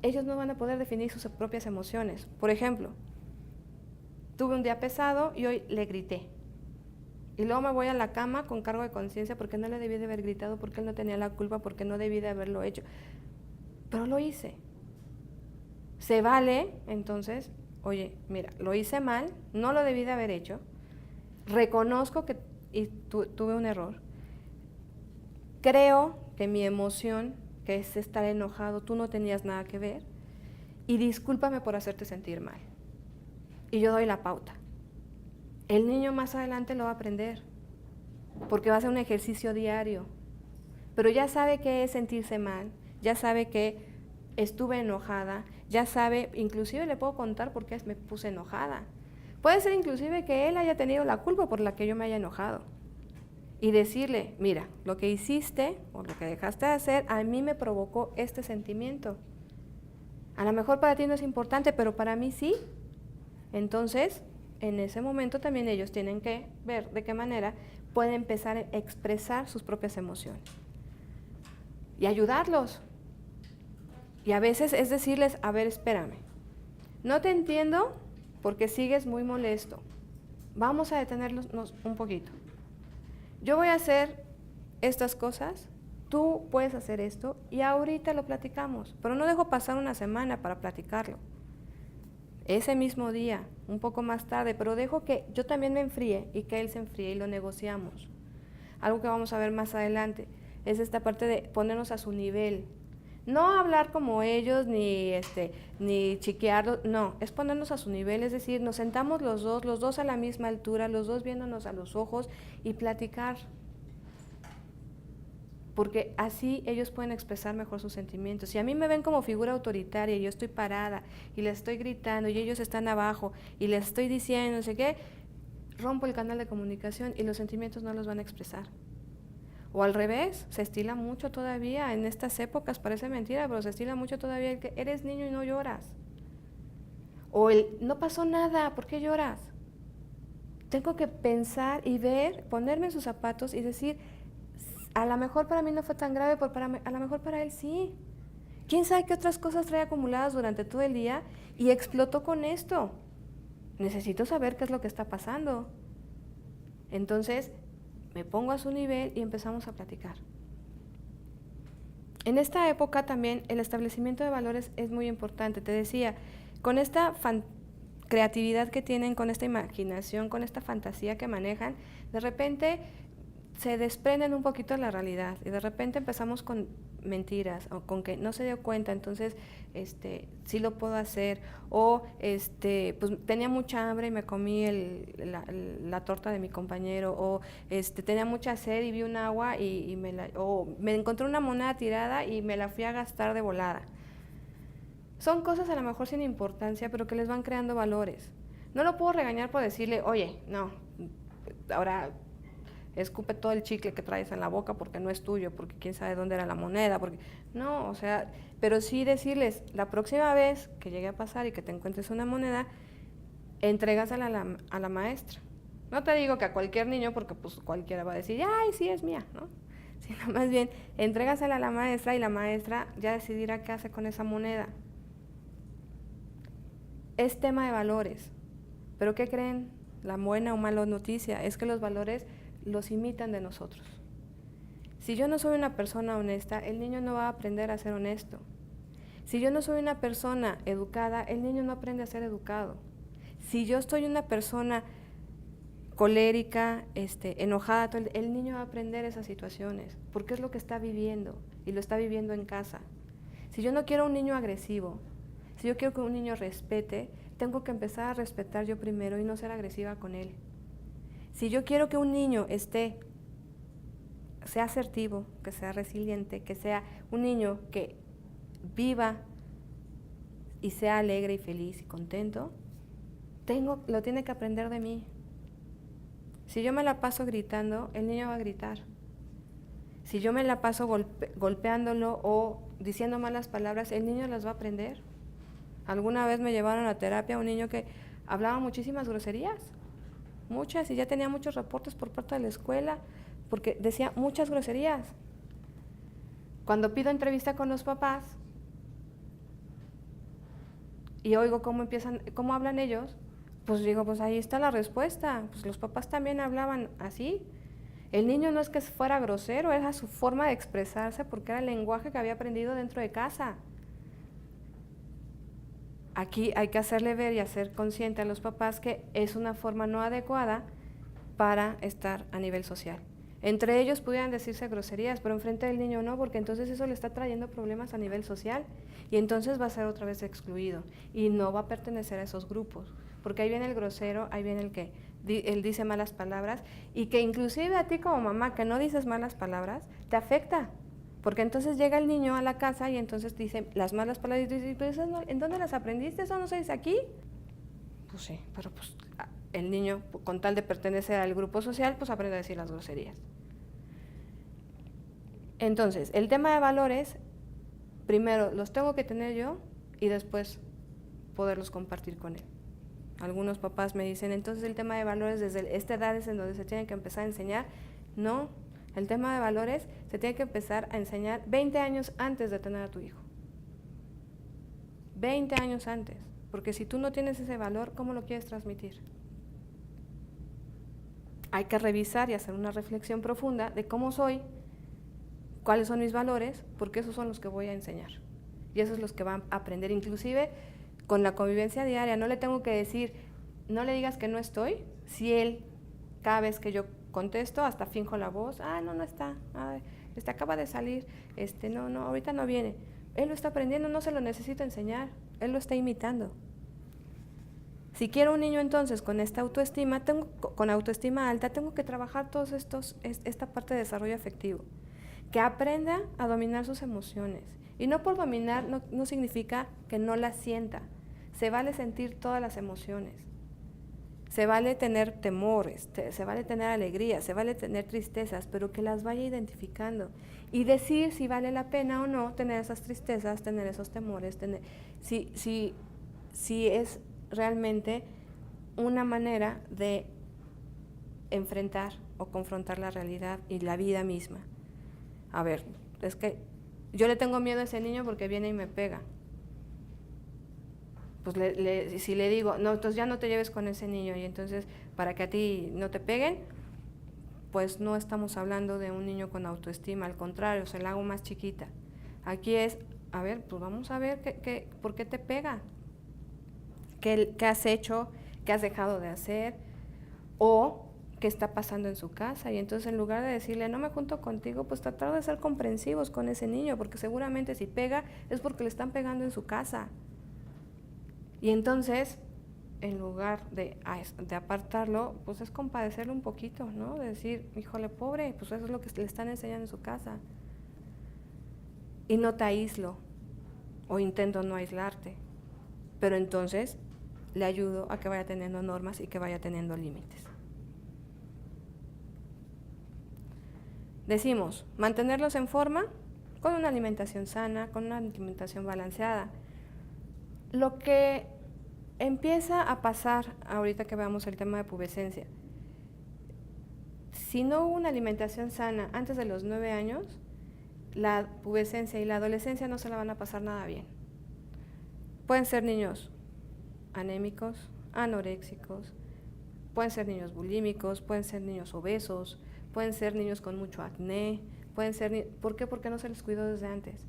ellos no van a poder definir sus propias emociones. Por ejemplo, tuve un día pesado y hoy le grité. Y luego me voy a la cama con cargo de conciencia porque no le debí de haber gritado, porque él no tenía la culpa, porque no debí de haberlo hecho. Pero lo hice. Se vale, entonces, oye, mira, lo hice mal, no lo debí de haber hecho, reconozco que tuve un error, creo que mi emoción, que es estar enojado, tú no tenías nada que ver, y discúlpame por hacerte sentir mal. Y yo doy la pauta. El niño más adelante lo va a aprender, porque va a ser un ejercicio diario, pero ya sabe qué es sentirse mal, ya sabe que estuve enojada, ya sabe, inclusive le puedo contar por qué me puse enojada. Puede ser inclusive que él haya tenido la culpa por la que yo me haya enojado. Y decirle, mira, lo que hiciste o lo que dejaste de hacer a mí me provocó este sentimiento. A lo mejor para ti no es importante, pero para mí sí. Entonces, en ese momento también ellos tienen que ver de qué manera pueden empezar a expresar sus propias emociones. Y ayudarlos. Y a veces es decirles, a ver, espérame, no te entiendo porque sigues muy molesto. Vamos a detenernos un poquito. Yo voy a hacer estas cosas, tú puedes hacer esto y ahorita lo platicamos, pero no dejo pasar una semana para platicarlo. Ese mismo día, un poco más tarde, pero dejo que yo también me enfríe y que él se enfríe y lo negociamos. Algo que vamos a ver más adelante es esta parte de ponernos a su nivel. No hablar como ellos, ni chiquearlos, no, es ponernos a su nivel, es decir, nos sentamos los dos a la misma altura, los dos viéndonos a los ojos y platicar. Porque así ellos pueden expresar mejor sus sentimientos. Si a mí me ven como figura autoritaria y yo estoy parada y les estoy gritando y ellos están abajo y les estoy diciendo no sé qué, rompo el canal de comunicación y los sentimientos no los van a expresar. O al revés, se estila mucho todavía, en estas épocas parece mentira, pero se estila mucho todavía el que eres niño y no lloras. O el no pasó nada, ¿por qué lloras? Tengo que pensar y ver, ponerme en sus zapatos y decir, A lo mejor para mí no fue tan grave, pero a lo mejor para él sí. ¿Quién sabe qué otras cosas trae acumuladas durante todo el día y explotó con esto? Necesito saber qué es lo que está pasando. Entonces, me pongo a su nivel y empezamos a platicar. En esta época también el establecimiento de valores es muy importante. Te decía, con esta creatividad que tienen, con esta imaginación, con esta fantasía que manejan, de repente se desprenden un poquito de la realidad y de repente empezamos con mentiras o con que no se dio cuenta, entonces sí lo puedo hacer, o pues tenía mucha hambre y me comí la torta de mi compañero, o tenía mucha sed y vi un agua o me encontré una moneda tirada y me la fui a gastar de volada. Son cosas a lo mejor sin importancia, pero que les van creando valores. No lo puedo regañar por decirle, oye, no, ahora escupe todo el chicle que traes en la boca porque no es tuyo, porque quién sabe dónde era la moneda, porque no, o sea, pero sí decirles, la próxima vez que llegue a pasar y que te encuentres una moneda, entrégasela a la maestra. No te digo que a cualquier niño, porque pues cualquiera va a decir, ay, sí, es mía, ¿no? Sino más bien, entrégasela a la maestra y la maestra ya decidirá qué hace con esa moneda. Es tema de valores, pero ¿qué creen? La buena o mala noticia es que los valores los imitan de nosotros. Si yo no soy una persona honesta, el niño no va a aprender a ser honesto. Si yo no soy una persona educada, el niño no aprende a ser educado. Si yo soy una persona colérica, enojada, el niño va a aprender esas situaciones, porque es lo que está viviendo y lo está viviendo en casa. Si yo no quiero un niño agresivo, si yo quiero que un niño respete, tengo que empezar a respetar yo primero y no ser agresiva con él. Si yo quiero que un niño sea asertivo, que sea resiliente, que sea un niño que viva y sea alegre y feliz y contento, lo tiene que aprender de mí. Si yo me la paso gritando, el niño va a gritar. Si yo me la paso golpeándolo o diciendo malas palabras, el niño las va a aprender. Alguna vez me llevaron a terapia a un niño que hablaba muchísimas groserías, muchas, y ya tenía muchos reportes por parte de la escuela, porque decía muchas groserías. Cuando pido entrevista con los papás y oigo cómo hablan ellos, pues digo, pues ahí está la respuesta, pues los papás también hablaban así. El niño no es que fuera grosero, era su forma de expresarse porque era el lenguaje que había aprendido dentro de casa. Aquí hay que hacerle ver y hacer consciente a los papás que es una forma no adecuada para estar a nivel social. Entre ellos pudieran decirse groserías, pero enfrente del niño no, porque entonces eso le está trayendo problemas a nivel social y entonces va a ser otra vez excluido y no va a pertenecer a esos grupos, porque ahí viene el grosero, ahí viene el que él dice malas palabras y que inclusive a ti como mamá que no dices malas palabras, te afecta. Porque entonces llega el niño a la casa y entonces dice las malas palabras y dice, pero ¿en dónde las aprendiste? ¿Eso no se dice aquí? Pues sí, pero pues el niño, con tal de pertenecer al grupo social, pues aprende a decir las groserías. Entonces, el tema de valores, primero los tengo que tener yo y después poderlos compartir con él. Algunos papás me dicen, entonces el tema de valores desde esta edad es en donde se tiene que empezar a enseñar. No, el tema de valores se tiene que empezar a enseñar 20 años antes de tener a tu hijo. 20 años antes, porque si tú no tienes ese valor, ¿cómo lo quieres transmitir? Hay que revisar y hacer una reflexión profunda de cómo soy, cuáles son mis valores, porque esos son los que voy a enseñar. Y esos son los que van a aprender, inclusive con la convivencia diaria. No le tengo que decir, no le digas que no estoy, si él, cada vez que yo contesto, hasta finjo la voz, no está, acaba de salir, no, ahorita no viene. Él lo está aprendiendo, no se lo necesito enseñar, él lo está imitando. Si quiero un niño entonces con esta autoestima, con autoestima alta, tengo que trabajar esta parte de desarrollo afectivo, que aprenda a dominar sus emociones. Y no por dominar no significa que no las sienta, se vale sentir todas las emociones. Se vale tener temores, se vale tener alegría, se vale tener tristezas, pero que las vaya identificando y decir si vale la pena o no tener esas tristezas, tener esos temores, si es realmente una manera de enfrentar o confrontar la realidad y la vida misma. A ver, es que yo le tengo miedo a ese niño porque viene y me pega. Pues si le digo, no, entonces ya no te lleves con ese niño, y entonces para que a ti no te peguen, pues no estamos hablando de un niño con autoestima, al contrario, se la hago más chiquita. Aquí es, a ver, pues vamos a ver por qué te pega, qué has hecho, qué has dejado de hacer, o qué está pasando en su casa. Y entonces, en lugar de decirle, no me junto contigo, pues tratar de ser comprensivos con ese niño, porque seguramente si pega es porque le están pegando en su casa. Y entonces, en lugar de apartarlo, pues es compadecerlo un poquito, ¿no? De decir, híjole, pobre, pues eso es lo que le están enseñando en su casa. Y no te aíslo, o intento no aislarte, pero entonces le ayudo a que vaya teniendo normas y que vaya teniendo límites. Decimos, mantenerlos en forma con una alimentación sana, con una alimentación balanceada. Lo que empieza a pasar ahorita que veamos el tema de pubescencia, si no hubo una alimentación sana antes de los 9 años, la pubescencia y la adolescencia no se la van a pasar nada bien. Pueden ser niños anémicos, anoréxicos, pueden ser niños bulímicos, pueden ser niños obesos, pueden ser niños con mucho acné, pueden ser... ¿Por qué? Porque no se les cuidó desde antes.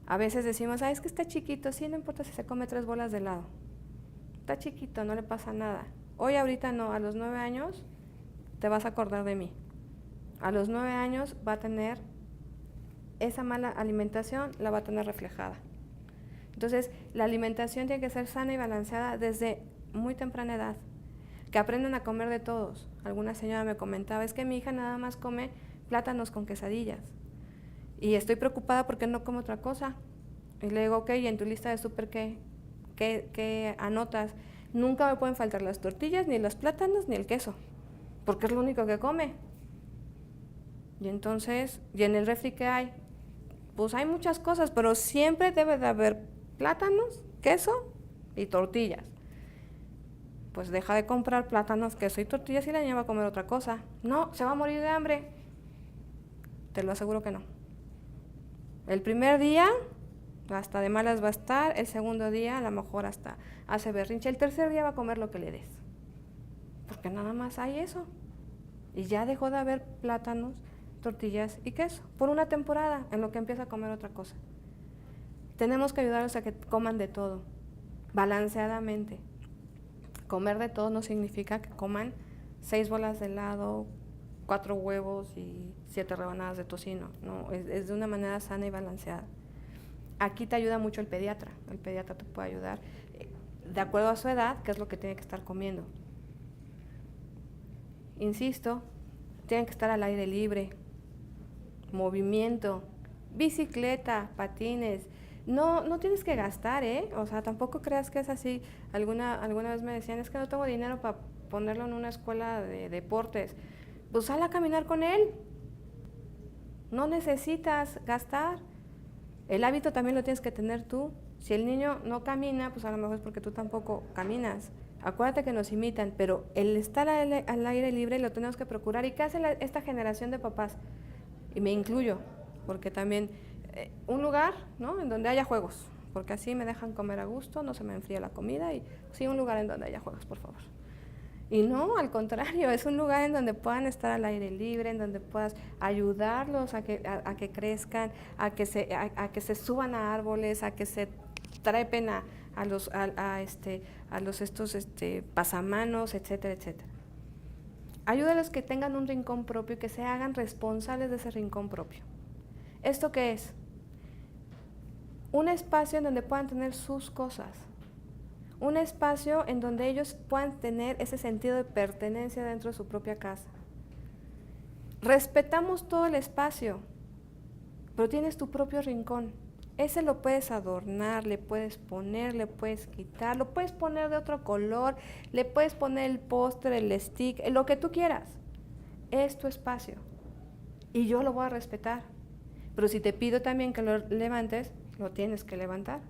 A veces decimos, es que está chiquito, sí, no importa si se come 3 bolas de helado. Está chiquito, no le pasa nada. Hoy, ahorita no, a los 9 años te vas a acordar de mí. A los 9 años va a tener esa mala alimentación, la va a tener reflejada. Entonces, la alimentación tiene que ser sana y balanceada desde muy temprana edad. Que aprendan a comer de todos. Alguna señora me comentaba, es que mi hija nada más come plátanos con quesadillas. Y estoy preocupada porque no como otra cosa. Y le digo, ok, ¿y en tu lista de súper qué anotas? Nunca me pueden faltar las tortillas, ni los plátanos, ni el queso, porque es lo único que come. Y entonces, ¿y en el refri qué hay? Pues hay muchas cosas, pero siempre debe de haber plátanos, queso y tortillas. Pues deja de comprar plátanos, queso y tortillas y la niña va a comer otra cosa. No, se va a morir de hambre. Te lo aseguro que no. El primer día hasta de malas va a estar, el segundo día a lo mejor hasta hace berrinche, el tercer día va a comer lo que le des, porque nada más hay eso. Y ya dejó de haber plátanos, tortillas y queso por una temporada, en lo que empieza a comer otra cosa. Tenemos que ayudarlos a que coman de todo, balanceadamente. Comer de todo no significa que coman 6 bolas de helado, 4 huevos y 7 rebanadas de tocino. No, es de una manera sana y balanceada. Aquí te ayuda mucho el pediatra te puede ayudar de acuerdo a su edad, qué es lo que tiene que estar comiendo. Insisto, tienen que estar al aire libre, movimiento, bicicleta, patines. No tienes que gastar, o sea, tampoco creas que es así. Alguna vez me decían, es que no tengo dinero para ponerlo en una escuela de deportes. Pues sal a caminar con él. No necesitas gastar. El hábito también lo tienes que tener tú. Si el niño no camina, pues a lo mejor es porque tú tampoco caminas. Acuérdate que nos imitan, pero el estar al aire libre lo tenemos que procurar. ¿Y qué hace esta generación de papás? Y me incluyo, porque también un lugar, ¿no?, en donde haya juegos, porque así me dejan comer a gusto, no se me enfría la comida, y sí, un lugar en donde haya juegos, por favor. Y no, al contrario, es un lugar en donde puedan estar al aire libre, en donde puedas ayudarlos a que crezcan, a que se suban a árboles, a que se trepen a los pasamanos, etcétera, etcétera. Ayúdalos que tengan un rincón propio y que se hagan responsables de ese rincón propio. ¿Esto qué es? Un espacio en donde puedan tener sus cosas. Un espacio en donde ellos puedan tener ese sentido de pertenencia dentro de su propia casa. Respetamos todo el espacio, pero tienes tu propio rincón. Ese lo puedes adornar, le puedes poner, le puedes quitar, lo puedes poner de otro color, le puedes poner el póster, el stick, lo que tú quieras. Es tu espacio y yo lo voy a respetar. Pero si te pido también que lo levantes, lo tienes que levantar.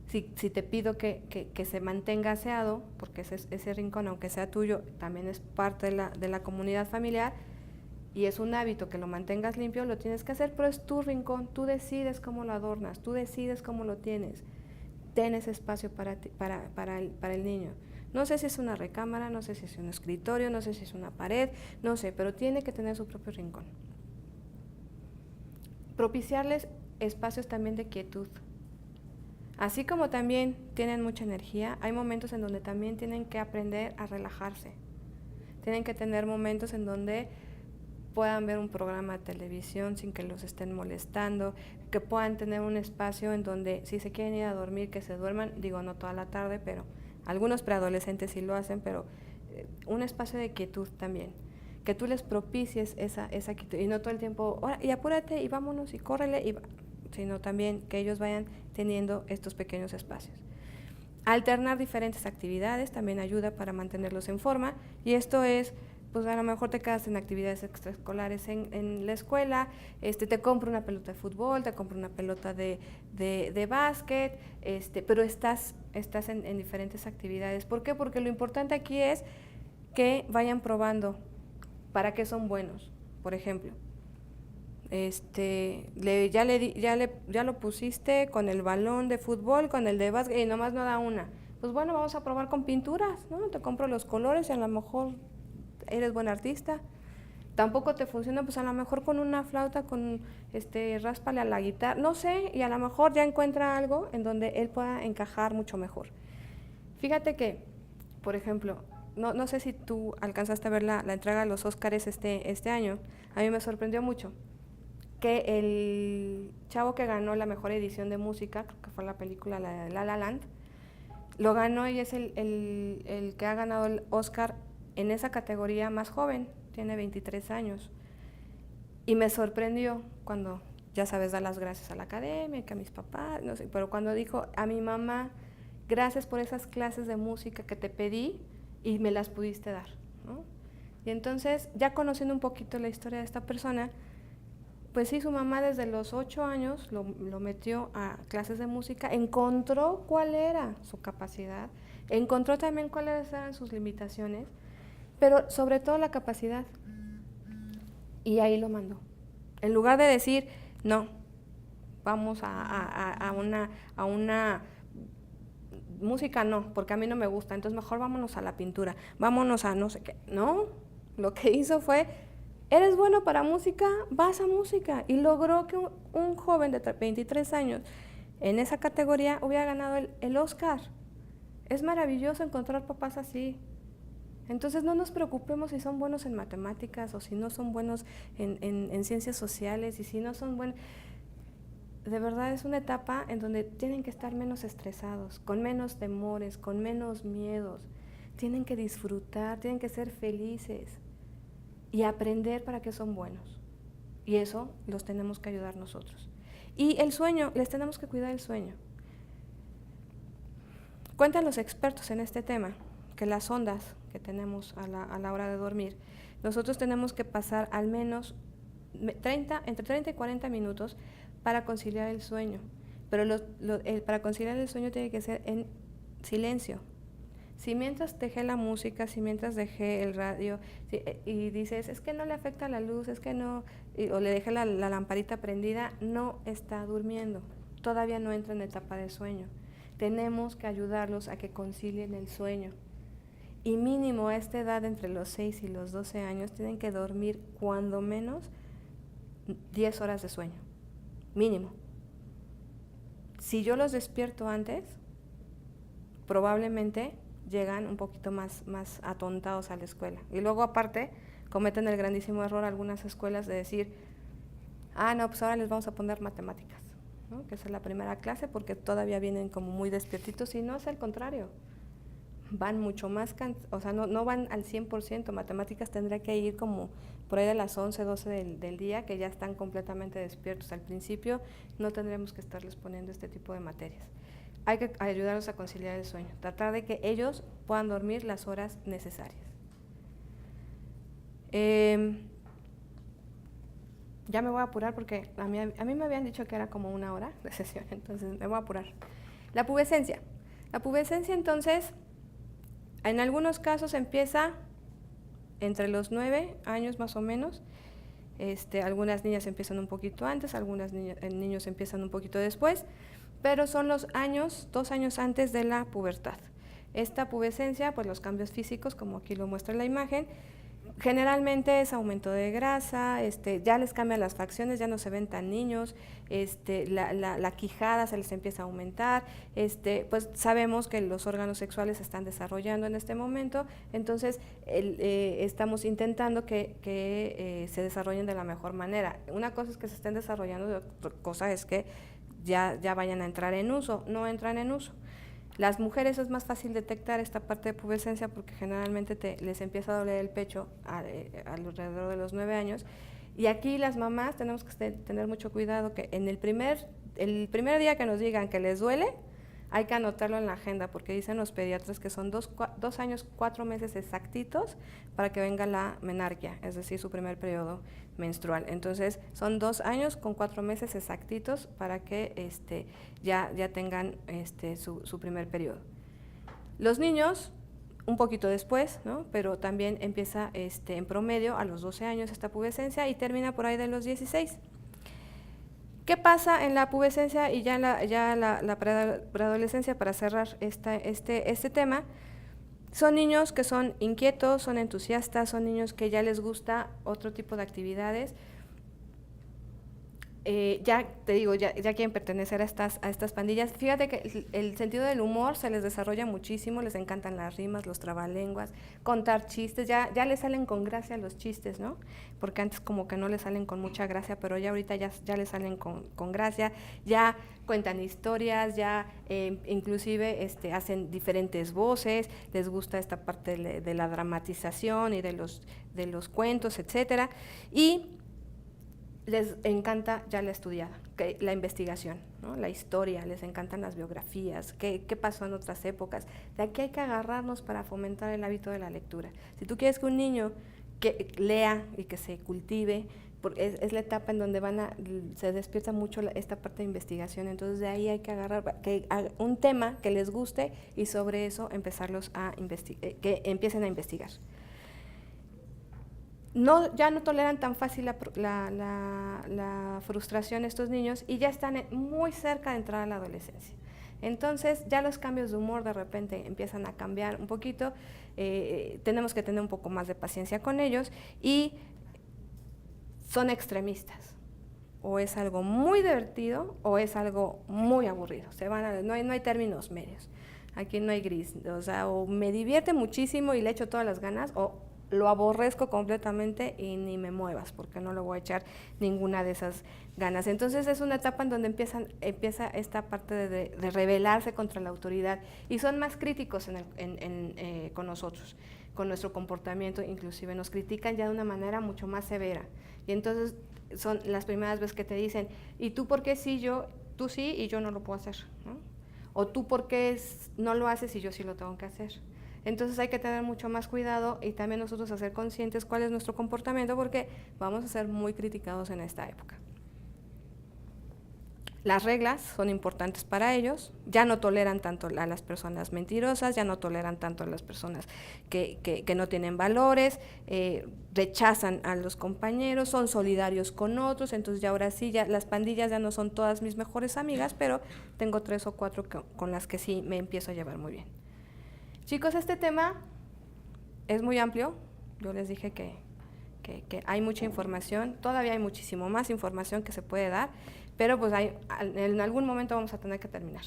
Si te pido que se mantenga aseado, porque ese rincón, aunque sea tuyo, también es parte de la comunidad familiar, y es un hábito que lo mantengas limpio, lo tienes que hacer, pero es tu rincón, tú decides cómo lo adornas, tú decides cómo lo tienes. Ten ese espacio para el niño. No sé si es una recámara, no sé si es un escritorio, no sé si es una pared, no sé, pero tiene que tener su propio rincón. Propiciarles espacios también de quietud. Así como también tienen mucha energía, hay momentos en donde también tienen que aprender a relajarse. Tienen que tener momentos en donde puedan ver un programa de televisión sin que los estén molestando, que puedan tener un espacio en donde si se quieren ir a dormir, que se duerman, digo no toda la tarde, pero algunos preadolescentes sí lo hacen, pero un espacio de quietud también, que tú les propicies esa quietud y no todo el tiempo, y apúrate y vámonos y córrele, sino también que ellos vayan teniendo estos pequeños espacios. Alternar diferentes actividades también ayuda para mantenerlos en forma, y esto es, pues a lo mejor te quedas en actividades extraescolares en la escuela, te compro una pelota de fútbol, te compro una pelota de básquet, pero estás en diferentes actividades. ¿Por qué? Porque lo importante aquí es que vayan probando para qué son buenos. Por ejemplo, ya lo pusiste con el balón de fútbol, con el de básquet, y nomás no da una. Pues bueno, vamos a probar con pinturas, ¿no? Te compro los colores y a lo mejor eres buen artista. Tampoco te funciona, pues a lo mejor con una flauta, ráspale a la guitarra, no sé, y a lo mejor ya encuentra algo en donde él pueda encajar mucho mejor. Fíjate que, por ejemplo, no sé si tú alcanzaste a ver la entrega de los Óscares este año. A mí me sorprendió mucho que el chavo que ganó la mejor edición de música, creo que fue la película La de La La Land, lo ganó y es el que ha ganado el Óscar en esa categoría más joven, tiene 23 años. Y me sorprendió cuando, ya sabes, da las gracias a la academia, que a mis papás, no sé, pero cuando dijo a mi mamá, gracias por esas clases de música que te pedí y me las pudiste dar, ¿no? Y entonces, ya conociendo un poquito la historia de esta persona, pues sí, su mamá desde los 8 años lo metió a clases de música, encontró cuál era su capacidad, encontró también cuáles eran sus limitaciones, pero sobre todo la capacidad, y ahí lo mandó. En lugar de decir, no, vamos a una música no, porque a mí no me gusta, entonces mejor vámonos a la pintura, vámonos a no sé qué. No, lo que hizo fue, ¿eres bueno para música? Vas a música. Y logró que un joven de 23 años en esa categoría hubiera ganado el Oscar. Es maravilloso encontrar papás así. Entonces no nos preocupemos si son buenos en matemáticas o si no son buenos en ciencias sociales y si no son buenos. De verdad es una etapa en donde tienen que estar menos estresados, con menos temores, con menos miedos. Tienen que disfrutar, tienen que ser felices y aprender para qué son buenos. Y eso los tenemos que ayudar nosotros. Y el sueño, les tenemos que cuidar el sueño. Cuentan los expertos en este tema que las ondas que tenemos a la hora de dormir, nosotros tenemos que pasar al menos entre 30 y 40 minutos para conciliar el sueño. Pero para conciliar el sueño tiene que ser en silencio. Si mientras dejé la música, si mientras dejé el radio, y dices, es que no le afecta la luz, es que no, o le dejé la lamparita prendida, no está durmiendo, todavía no entra en etapa de sueño. Tenemos que ayudarlos a que concilien el sueño. Y mínimo a esta edad, entre los 6 y los 12 años, tienen que dormir cuando menos 10 horas de sueño, mínimo. Si yo los despierto antes, probablemente llegan un poquito más atontados a la escuela. Y luego aparte cometen el grandísimo error algunas escuelas de decir, no, pues ahora les vamos a poner matemáticas, ¿no? Que esa es la primera clase porque todavía vienen como muy despiertitos, y no es al contrario. Van mucho más, no van al 100%, matemáticas tendría que ir como por ahí de las 11, 12 del día, que ya están completamente despiertos. Al principio no tendremos que estarles poniendo este tipo de materias. Hay que ayudarlos a conciliar el sueño, tratar de que ellos puedan dormir las horas necesarias. Ya me voy a apurar porque a mí me habían dicho que era como 1 hora de sesión, entonces me voy a apurar. La pubescencia. La pubescencia, entonces, en algunos casos empieza entre los 9 años más o menos, Algunas niñas empiezan un poquito antes, algunas niños empiezan un poquito después, pero son los 2 años antes de la pubertad. Esta pubescencia, pues los cambios físicos, como aquí lo muestra la imagen, generalmente es aumento de grasa, ya les cambian las facciones, ya no se ven tan niños, la quijada se les empieza a aumentar, pues sabemos que los órganos sexuales se están desarrollando en este momento, entonces estamos intentando que se desarrollen de la mejor manera. Una cosa es que se estén desarrollando, otra cosa es que ya vayan a entrar en uso, no entran en uso. Las mujeres es más fácil detectar esta parte de pubescencia porque generalmente les empieza a doler el pecho alrededor de los 9 años. Y aquí las mamás tenemos que tener mucho cuidado que en el primer día que nos digan que les duele, hay que anotarlo en la agenda porque dicen los pediatras que son 2 años, 4 meses exactitos para que venga la menarquia, es decir, su primer periodo menstrual. Entonces, son 2 años con 4 meses exactitos para que ya tengan su primer periodo. Los niños, un poquito después, ¿no? Pero también empieza en promedio a los 12 años esta pubescencia y termina por ahí de los 16. ¿Qué pasa en la pubescencia y ya la preadolescencia para cerrar este tema? Son niños que son inquietos, son entusiastas, son niños que ya les gusta otro tipo de actividades. Ya te digo, ya quieren pertenecer a estas pandillas. Fíjate que el sentido del humor se les desarrolla muchísimo, les encantan las rimas, los trabalenguas, contar chistes, ya les salen con gracia los chistes, ¿no? Porque antes como que no les salen con mucha gracia, pero ya ahorita ya les salen con gracia, ya cuentan historias, ya inclusive hacen diferentes voces, les gusta esta parte de la dramatización y de los cuentos, etcétera, y les encanta ya la estudiada, la investigación, ¿no? La historia, les encantan las biografías, qué pasó en otras épocas. De aquí hay que agarrarnos para fomentar el hábito de la lectura. Si tú quieres que un niño que lea y que se cultive, es la etapa en donde se despierta mucho esta parte de investigación, entonces de ahí hay que agarrar un tema que les guste y sobre eso empezarlos que empiecen a investigar. Ya no toleran tan fácil la frustración estos niños y ya están muy cerca de entrar a la adolescencia. Entonces ya los cambios de humor de repente empiezan a cambiar un poquito, tenemos que tener un poco más de paciencia con ellos y son extremistas. O es algo muy divertido o es algo muy aburrido, no hay términos medios, aquí no hay gris, o me divierte muchísimo y le echo todas las ganas o lo aborrezco completamente y ni me muevas porque no le voy a echar ninguna de esas ganas. Entonces es una etapa en donde empieza esta parte de rebelarse contra la autoridad y son más críticos con nosotros, con nuestro comportamiento, inclusive nos critican ya de una manera mucho más severa. Y entonces son las primeras veces que te dicen, ¿y tú por qué tú sí y yo no lo puedo hacer? ¿No? O tú por qué no lo haces y yo sí lo tengo que hacer. Entonces hay que tener mucho más cuidado y también nosotros hacer conscientes cuál es nuestro comportamiento porque vamos a ser muy criticados en esta época. Las reglas son importantes para ellos, ya no toleran tanto a las personas mentirosas, ya no toleran tanto a las personas que no tienen valores, rechazan a los compañeros, son solidarios con otros, entonces ya ahora sí, las pandillas ya no son todas mis mejores amigas, pero tengo 3 o 4 con las que sí me empiezo a llevar muy bien. Chicos, este tema es muy amplio, yo les dije que hay mucha información, todavía hay muchísimo más información que se puede dar, pero pues en algún momento vamos a tener que terminar.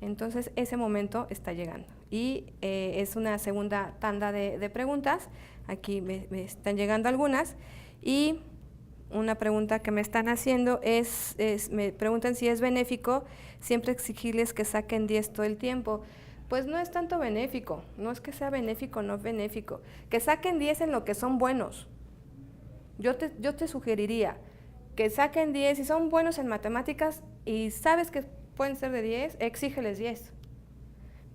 Entonces ese momento está llegando y es una segunda tanda de preguntas, aquí me están llegando algunas y una pregunta que me están haciendo me preguntan si es benéfico siempre exigirles que saquen 10 todo el tiempo. Pues no es tanto benéfico, no es que sea benéfico o no benéfico, que saquen 10 en lo que son buenos. Yo te sugeriría que saquen 10, si son buenos en matemáticas y sabes que pueden ser de 10, exígeles 10.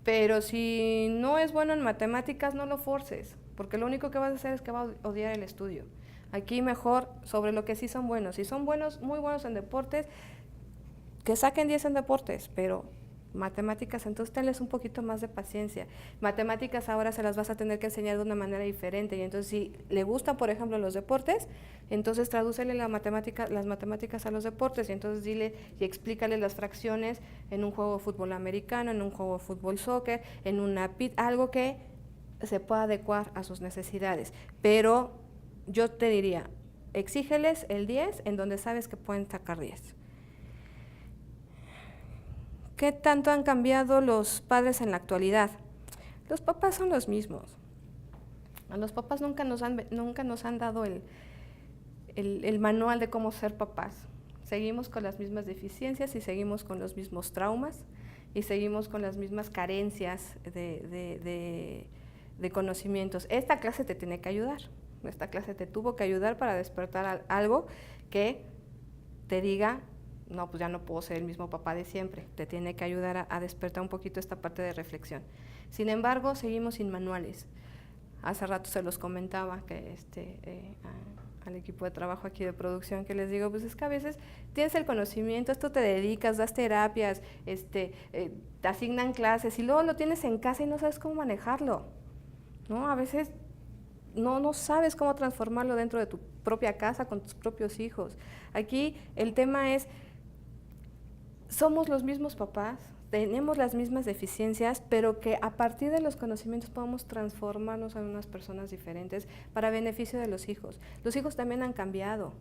Pero si no es bueno en matemáticas, no lo forces, porque lo único que vas a hacer es que va a odiar el estudio. Aquí mejor sobre lo que sí son buenos. Si son buenos, muy buenos en deportes, que saquen 10 en deportes, pero matemáticas, entonces tenles un poquito más de paciencia. Matemáticas ahora se las vas a tener que enseñar de una manera diferente, y entonces si le gustan, por ejemplo, los deportes, entonces tradúcele las matemáticas a los deportes, y entonces dile y explícale las fracciones en un juego de fútbol americano, en un juego de fútbol soccer, en una algo que se pueda adecuar a sus necesidades. Pero yo te diría, exígeles el 10 en donde sabes que pueden sacar 10. ¿Qué tanto han cambiado los padres en la actualidad? Los papás son los mismos. A los papás nunca nos han dado el manual de cómo ser papás. Seguimos con las mismas deficiencias y seguimos con los mismos traumas y seguimos con las mismas carencias de conocimientos. Esta clase te tiene que ayudar. Esta clase te tuvo que ayudar para despertar algo que te diga, no, pues ya no puedo ser el mismo papá de siempre. Te tiene que ayudar a despertar un poquito esta parte de reflexión. Sin embargo, seguimos sin manuales. Hace rato se los comentaba que al equipo de trabajo aquí de producción, que les digo, pues es que a veces tienes el conocimiento, esto te dedicas, das terapias, te asignan clases y luego lo tienes en casa y no sabes cómo manejarlo, ¿no? A veces no sabes cómo transformarlo dentro de tu propia casa, con tus propios hijos. Aquí el tema es, somos los mismos papás, tenemos las mismas deficiencias, pero que a partir de los conocimientos podemos transformarnos en unas personas diferentes para beneficio de los hijos. Los hijos también han cambiado.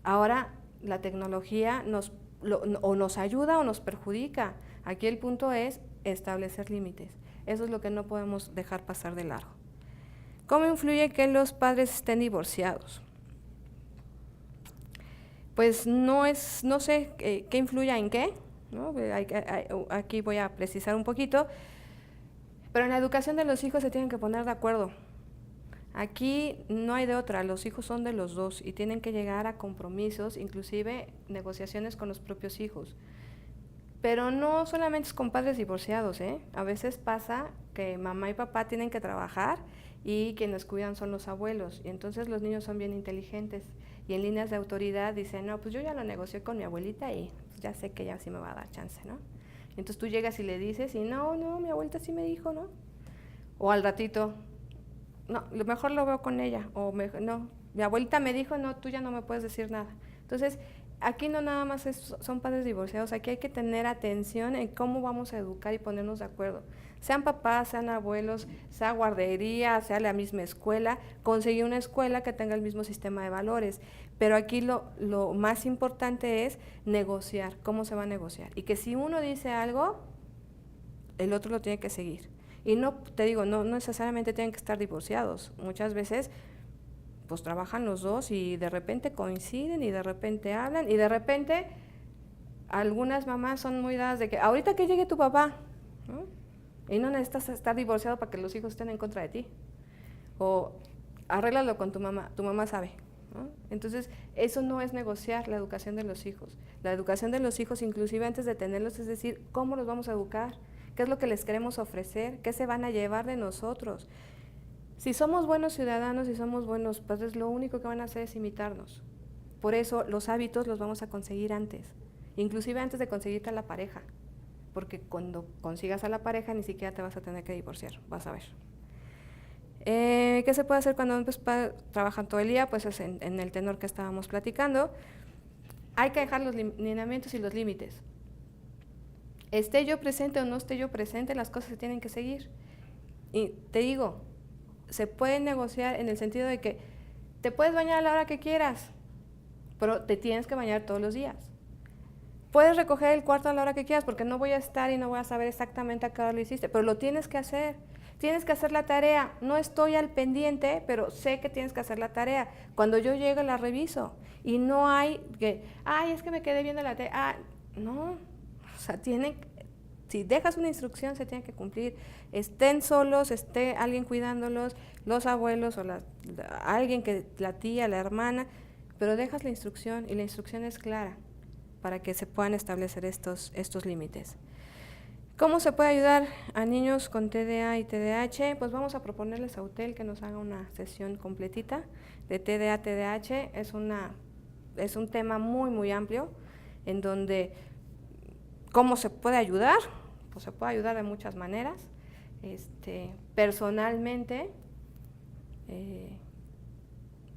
Ahora la tecnología o nos ayuda o nos perjudica. Aquí el punto es establecer límites. Eso es lo que no podemos dejar pasar de largo. ¿Cómo influye que los padres estén divorciados? Pues no sé qué influya en qué, ¿no? Aquí voy a precisar un poquito, pero en la educación de los hijos se tienen que poner de acuerdo. Aquí no hay de otra, los hijos son de los dos y tienen que llegar a compromisos, inclusive negociaciones con los propios hijos. Pero no solamente es con padres divorciados, ¿eh? A veces pasa que mamá y papá tienen que trabajar y quienes cuidan son los abuelos, y entonces los niños son bien inteligentes y en líneas de autoridad dicen, no, pues yo ya lo negocié con mi abuelita y pues ya sé que ella sí me va a dar chance, ¿no? Y entonces tú llegas y le dices y no, mi abuelita sí me dijo, ¿no? O al ratito, no, lo mejor lo veo con ella, o no, mi abuelita me dijo, no, tú ya no me puedes decir nada. Entonces, aquí no nada más son padres divorciados, aquí hay que tener atención en cómo vamos a educar y ponernos de acuerdo. Sean papás, sean abuelos, sea guardería, sea la misma escuela, conseguir una escuela que tenga el mismo sistema de valores. Pero aquí lo más importante es negociar, cómo se va a negociar. Y que si uno dice algo, el otro lo tiene que seguir. Y no, te digo, no necesariamente tienen que estar divorciados. Muchas veces pues trabajan los dos y de repente coinciden y de repente hablan y de repente algunas mamás son muy dadas de que ahorita que llegue tu papá, ¿no? Y no necesitas estar divorciado para que los hijos estén en contra de ti, o arréglalo con tu mamá sabe, ¿no? Entonces eso no es negociar la educación de los hijos. La educación de los hijos, inclusive antes de tenerlos, es decir, cómo los vamos a educar, qué es lo que les queremos ofrecer, qué se van a llevar de nosotros. Si somos buenos ciudadanos y somos buenos padres, lo único que van a hacer es imitarnos. Por eso los hábitos los vamos a conseguir antes, inclusive antes de conseguirte a la pareja, porque cuando consigas a la pareja ni siquiera te vas a tener que divorciar, vas a ver. ¿Qué se puede hacer cuando ambos padres trabajan todo el día? Pues es en el tenor que estábamos platicando. Hay que dejar los lineamientos y los límites. Esté yo presente o no esté yo presente, las cosas se tienen que seguir. Y te digo, se puede negociar en el sentido de que te puedes bañar a la hora que quieras, pero te tienes que bañar todos los días. Puedes recoger el cuarto a la hora que quieras, porque no voy a estar y no voy a saber exactamente a qué hora lo hiciste, pero lo tienes que hacer. Tienes que hacer la tarea. No estoy al pendiente, pero sé que tienes que hacer la tarea. Cuando yo llego la reviso y no hay que, ay, es que me quedé viendo la tarea. No, o sea, si dejas una instrucción se tiene que cumplir, estén solos, esté alguien cuidándolos, los abuelos o alguien que la tía, la hermana, pero dejas la instrucción y la instrucción es clara para que se puedan establecer estos límites. ¿Cómo se puede ayudar a niños con TDA y TDAH? Pues vamos a proponerles a UTEL que nos haga una sesión completita de TDA, TDAH. Es un tema muy, muy amplio en donde ¿Cómo se puede ayudar? Pues se puede ayudar de muchas maneras. Personalmente,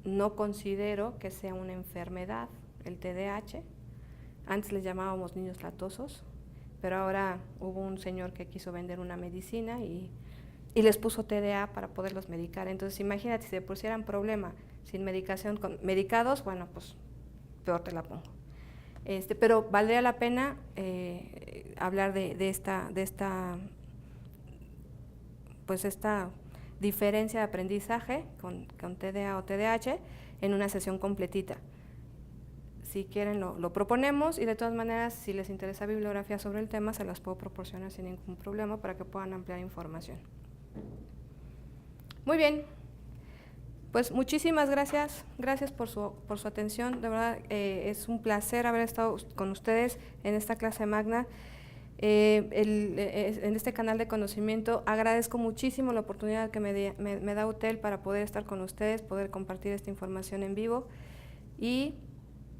no considero que sea una enfermedad el TDAH. Antes les llamábamos niños latosos, pero ahora hubo un señor que quiso vender una medicina y les puso TDA para poderlos medicar. Entonces imagínate, si de por sí eran problema sin medicación, con medicados, bueno, pues peor te la pongo. Pero valdría la pena hablar de esta diferencia de aprendizaje con TDA o TDAH en una sesión completita. Si quieren lo proponemos, y de todas maneras, si les interesa bibliografía sobre el tema, se las puedo proporcionar sin ningún problema para que puedan ampliar información. Muy bien, pues muchísimas gracias por su atención. De verdad, es un placer haber estado con ustedes en esta clase magna. En este canal de conocimiento agradezco muchísimo la oportunidad que me da UTEL para poder estar con ustedes, poder compartir esta información en vivo, y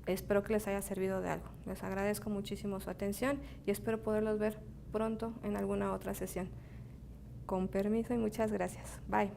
espero que les haya servido de algo. Les agradezco muchísimo su atención y espero poderlos ver pronto en alguna otra sesión. Con permiso y muchas gracias. Bye.